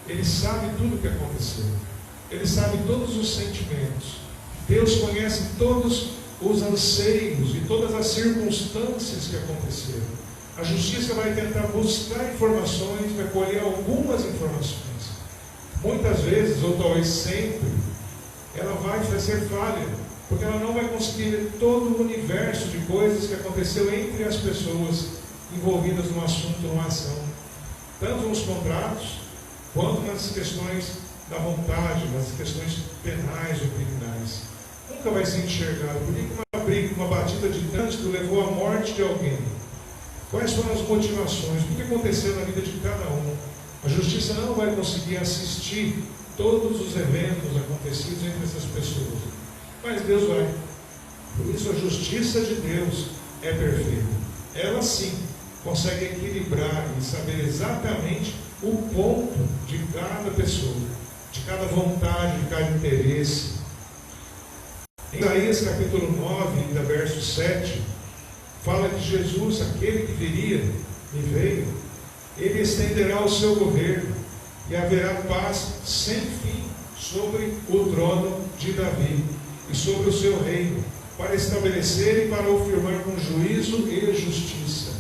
Ele sabe tudo o que aconteceu. Ele sabe todos os sentimentos. Deus conhece todos os anseios e todas as circunstâncias que aconteceram. A justiça vai tentar buscar informações, vai colher algumas informações. Muitas vezes, ou talvez sempre, ela vai fazer falha, porque ela não vai conseguir ver todo o universo de coisas que aconteceu entre as pessoas envolvidas no assunto, numa ação. Tanto nos contratos, quanto nas questões da vontade, nas questões penais ou criminais. Nunca vai ser enxergado. Por que uma briga, uma batida de trânsito levou à morte de alguém? Quais foram as motivações? O que aconteceu na vida de cada um? A justiça não vai conseguir assistir todos os eventos acontecidos entre essas pessoas. Mas Deus vai. Por isso a justiça de Deus é perfeita. Ela sim consegue equilibrar e saber exatamente o ponto de cada pessoa, de cada vontade, de cada interesse. Em Isaías capítulo 9, verso 7, fala que Jesus, aquele que viria e veio, ele estenderá o seu governo e haverá paz sem fim sobre o trono de Davi e sobre o seu reino, para estabelecer e para o firmar com juízo e justiça,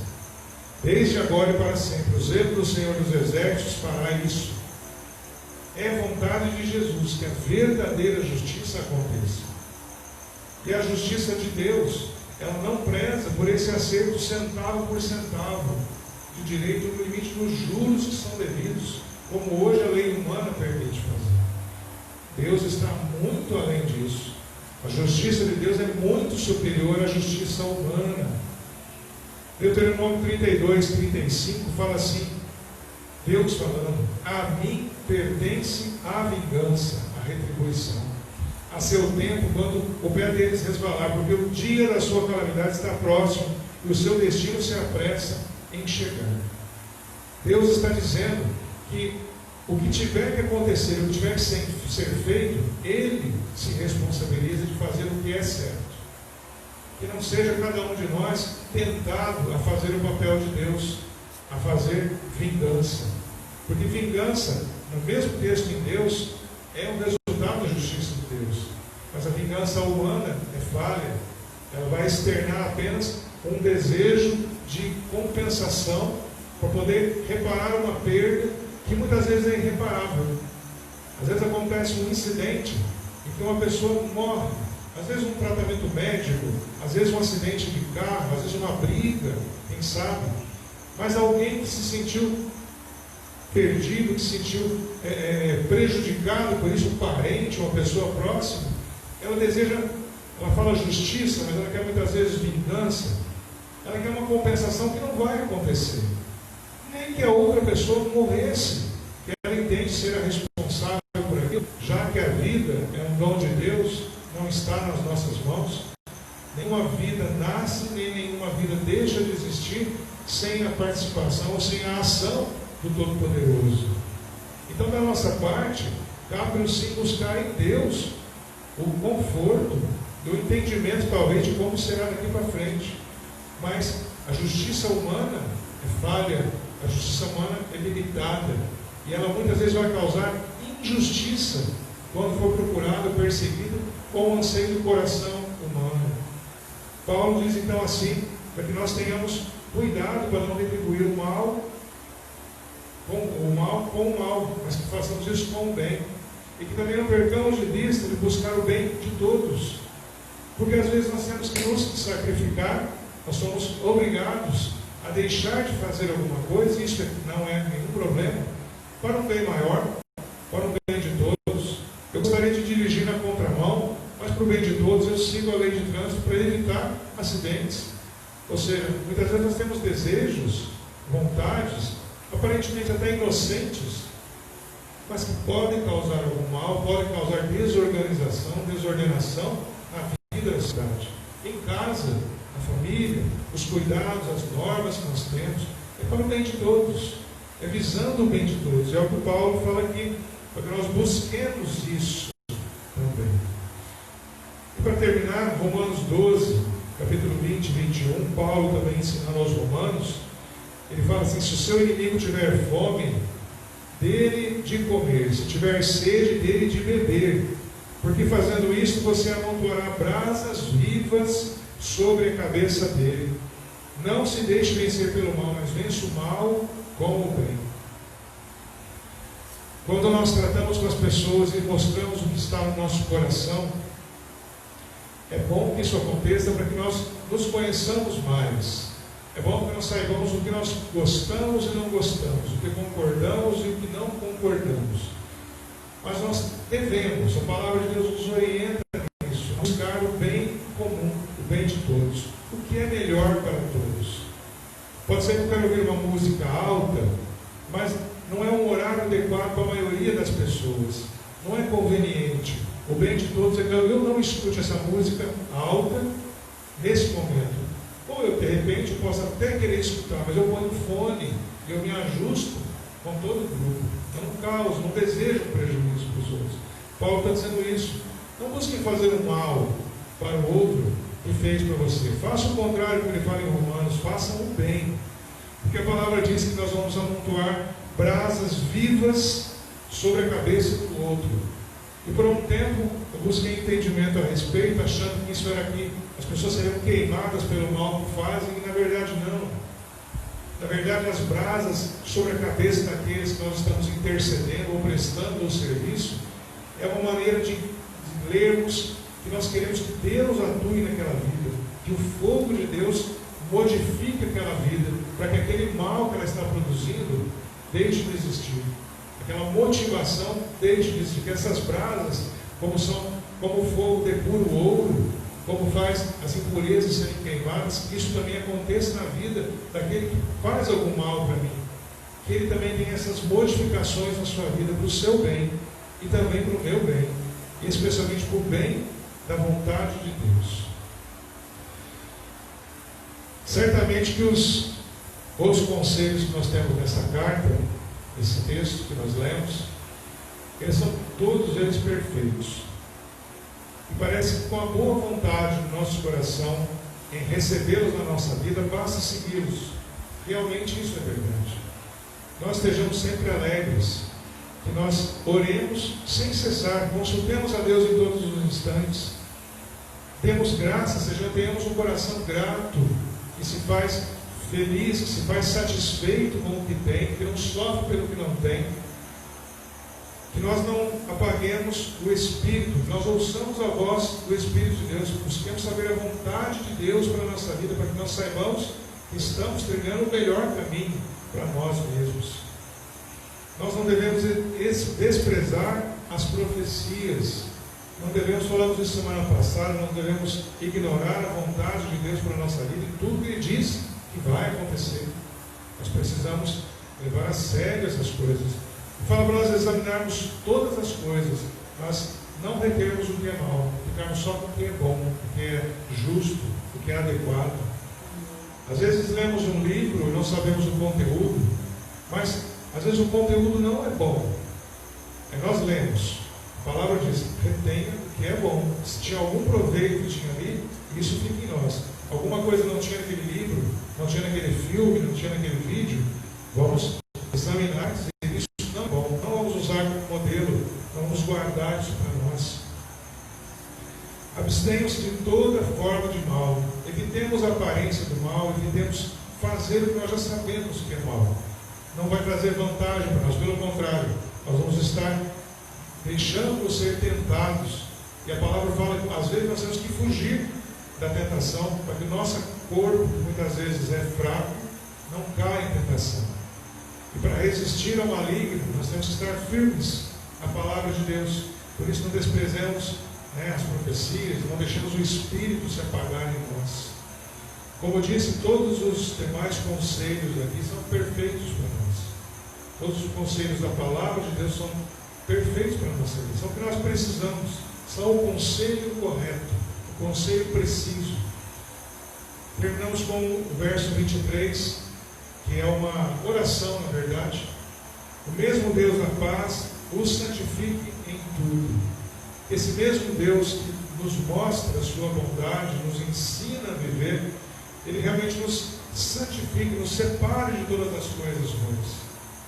desde agora e para sempre. O zelo do Senhor dos Exércitos fará isso. É vontade de Jesus que a verdadeira justiça aconteça. E a justiça de Deus, ela não preza por esse acerto centavo por centavo de direito no limite dos juros que são devidos, como hoje a lei humana permite fazer. Deus está muito além disso. A justiça de Deus é muito superior à justiça humana. Deuteronômio 32, 35 fala assim, Deus falando: a mim pertence a vingança, a retribuição, a seu tempo, quando o pé deles resvalar, porque o dia da sua calamidade está próximo e o seu destino se apressa em chegar. Deus está dizendo que o que tiver que acontecer, o que tiver que ser feito, Ele se responsabiliza de fazer o que é certo. Que não seja cada um de nós tentado a fazer o papel de Deus, a fazer vingança. Porque vingança, no mesmo texto em Deus, é um resultado da justiça de Deus. Mas a vingança humana é falha, Ela vai externar apenas um desejo de compensação para poder reparar uma perda que muitas vezes é irreparável. Às vezes acontece um incidente em que uma pessoa morre, às vezes um tratamento médico, às vezes um acidente de carro, às vezes uma briga, quem sabe, mas alguém que se sentiu perdido, que se sentiu prejudicado por isso, um parente, uma pessoa próxima, ela deseja, ela fala justiça, mas ela quer muitas vezes vingança, ela quer uma compensação que não vai acontecer, nem que a outra pessoa morresse, que ela entende ser a responsável por aquilo, já que a vida é um dom de Deus, não está nas nossas mãos. Nenhuma vida nasce, nem nenhuma vida deixa de existir sem a participação ou sem a ação do Todo-Poderoso. Então, da nossa parte, cabe-nos sim buscar em Deus o conforto, o entendimento talvez de como será daqui para frente. Mas a justiça humana é falha, a justiça humana é limitada, e ela muitas vezes vai causar injustiça quando for procurado, perseguido, com o anseio do coração humano. Paulo diz então assim, para que nós tenhamos cuidado para não retribuir o mal com o mal, mas que façamos isso com o bem. E que também não percamos de vista de buscar o bem de todos. Porque às vezes nós temos que nos sacrificar, nós somos obrigados a deixar de fazer alguma coisa, e isso não é nenhum problema, para um bem maior, para um bem de todos. Eu gostaria de dirigir na contramão, mas para o bem de todos eu sigo a lei de trânsito para evitar acidentes. Ou seja, muitas vezes nós temos desejos, vontades, aparentemente até inocentes, mas que podem causar algum mal, podem causar desordenação na vida da cidade. Em casa, na família, os cuidados, as normas que nós temos, é para o bem de todos, é visando o bem de todos. É o que Paulo fala aqui, para que nós busquemos isso também. E para terminar, Romanos 12, capítulo 20 e 21, Paulo também ensinando aos romanos, ele fala assim: se o seu inimigo tiver fome, dele de comer, se tiver sede, dele de beber, porque fazendo isso você amontoará brasas vivas sobre a cabeça dele. Não se deixe vencer pelo mal, mas vença o mal com o bem. Quando nós tratamos com as pessoas e mostramos o que está no nosso coração, é bom que isso aconteça para que nós nos conheçamos mais. É bom que nós saibamos o que nós gostamos e não gostamos, o que concordamos e o que não concordamos. Mas nós devemos, a palavra de Deus nos orienta nisso, a buscar o bem comum, o bem de todos, o que é melhor para todos. Pode ser que eu quero ouvir uma música alta, mas não é um horário adequado para a maioria das pessoas, não é conveniente. O bem de todos é que eu não escute essa música alta nesse momento. Ou eu, de repente, eu posso até querer escutar, mas eu ponho o fone e eu me ajusto com todo o grupo. Eu não causo, não desejo prejuízo para os outros. Paulo está dizendo isso. Não busque fazer o mal para o outro que fez para você. Faça o contrário do que ele fala em Romanos, faça o bem. Porque a palavra diz que nós vamos amontoar brasas vivas sobre a cabeça do outro. E por um tempo eu busquei entendimento a respeito, achando que isso era que as pessoas seriam queimadas pelo mal que fazem, e na verdade não. Na verdade, as brasas sobre a cabeça daqueles que nós estamos intercedendo ou prestando o serviço é uma maneira de lermos que nós queremos que Deus atue naquela vida, que o fogo de Deus modifique aquela vida, para que aquele mal que ela está produzindo deixe de existir. Aquela motivação deixe de existir. Que essas brasas, como o fogo depura o ouro, como faz as impurezas serem queimadas, que isso também aconteça na vida daquele que faz algum mal para mim. Que ele também tenha essas modificações na sua vida para o seu bem e também para o meu bem, e especialmente para o bem da vontade de Deus. Certamente que os outros conselhos que nós temos nessa carta, nesse texto que nós lemos, eles são todos eles perfeitos. E parece que com a boa vontade do nosso coração em recebê-los na nossa vida, basta segui-los. Realmente isso é verdade. Nós estejamos sempre alegres, que nós oremos sem cessar, consultemos a Deus em todos os instantes, demos graça, seja, tenhamos um coração grato, que se faz feliz, que se faz satisfeito com o que tem, que não sofre pelo que não tem, que nós não apaguemos o Espírito, que nós ouçamos a voz do Espírito de Deus, busquemos saber a vontade de Deus para a nossa vida, para que nós saibamos que estamos trilhando o melhor caminho para nós mesmos. Nós não devemos desprezar as profecias, não devemos, falamos isso semana passada, não devemos ignorar a vontade de Deus para a nossa vida e tudo que Ele diz que vai acontecer. Nós precisamos levar a sério essas coisas. Fala para nós examinarmos todas as coisas, mas não retermos o que é mal, ficarmos só com o que é bom, o que é justo, o que é adequado. Às vezes lemos um livro e não sabemos o conteúdo, mas às vezes o conteúdo não é bom. Aí nós lemos, a palavra diz, retenha o que é bom. Se tinha algum proveito que tinha ali, isso fica em nós. Alguma coisa não tinha naquele livro, não tinha naquele filme, não tinha naquele vídeo, vamos examinar e dizer, isso não é bom, não vamos usar como modelo, vamos guardar isso para nós. Abstenham-se de toda forma de mal, evitemos a aparência do mal, evitemos fazer o que nós já sabemos que é mal. Não vai trazer vantagem para nós, pelo contrário, nós vamos estar deixando-nos ser tentados. E a palavra fala que às vezes nós temos que fugir da tentação, para que o nosso corpo, que muitas vezes é fraco, não caia em tentação. E para resistir ao maligno, nós temos que estar firmes à palavra de Deus. Por isso não desprezemos as profecias, não deixemos o Espírito se apagar em nós. Como eu disse, todos os demais conselhos aqui são perfeitos para nós. Todos os conselhos da palavra de Deus são perfeitos para a nossa vida. São o que nós precisamos. São o conselho correto, o conselho preciso. Terminamos com o verso 23, que é uma oração, na verdade. O mesmo Deus da paz os santifique em tudo. Esse mesmo Deus que nos mostra a sua bondade, nos ensina a viver, Ele realmente nos santifica, nos separa de todas as coisas ruins,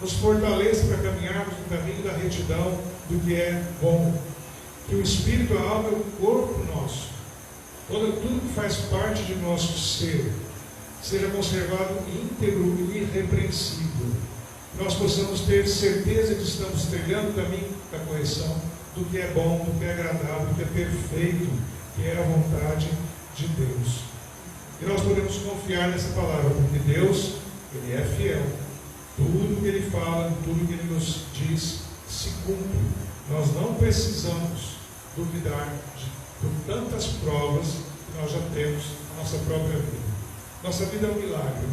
nos fortaleça para caminharmos no caminho da retidão, do que é bom. Que o Espírito, a alma e o corpo nosso, tudo que faz parte de nosso ser, seja conservado íntegro e irrepreensível. Nós possamos ter certeza que estamos trilhando o caminho da correção, do que é bom, do que é agradável, do que é perfeito, que é a vontade de Deus. E nós podemos confiar nessa palavra, porque Deus, Ele é fiel. Tudo que Ele fala, tudo que Ele nos diz, se cumpre. Nós não precisamos duvidar por tantas provas que nós já temos na nossa própria vida. Nossa vida é um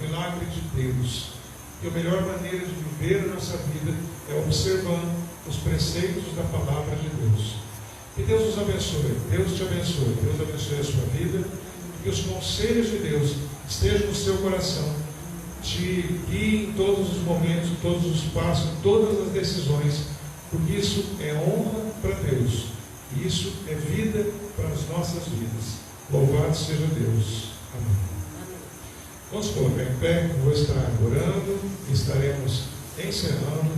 milagre de Deus. E a melhor maneira de viver a nossa vida é observando os preceitos da palavra de Deus. Que Deus nos abençoe, Deus te abençoe, Deus abençoe a sua vida, que os conselhos de Deus estejam no seu coração, te guiem em todos os momentos, em todos os passos, em todas as decisões, porque isso é honra para Deus, e isso é vida para as nossas vidas. Louvado seja Deus. Amém. Vamos colocar em pé, eu vou estar orando e estaremos encerrando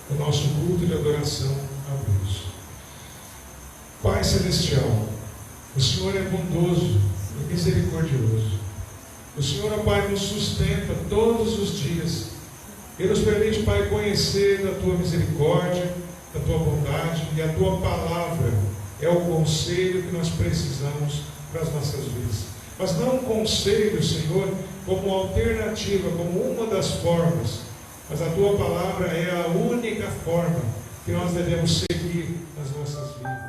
o nosso culto de adoração a Deus. Pai Celestial, o Senhor é bondoso e misericordioso. O Senhor, ó Pai, nos sustenta todos os dias. Ele nos permite, Pai, conhecer da Tua misericórdia, da Tua bondade, e a Tua palavra é o conselho que nós precisamos para as nossas vidas. Mas não um conselho, Senhor, como alternativa, como uma das formas, mas a Tua palavra é a única forma que nós devemos seguir nas nossas vidas.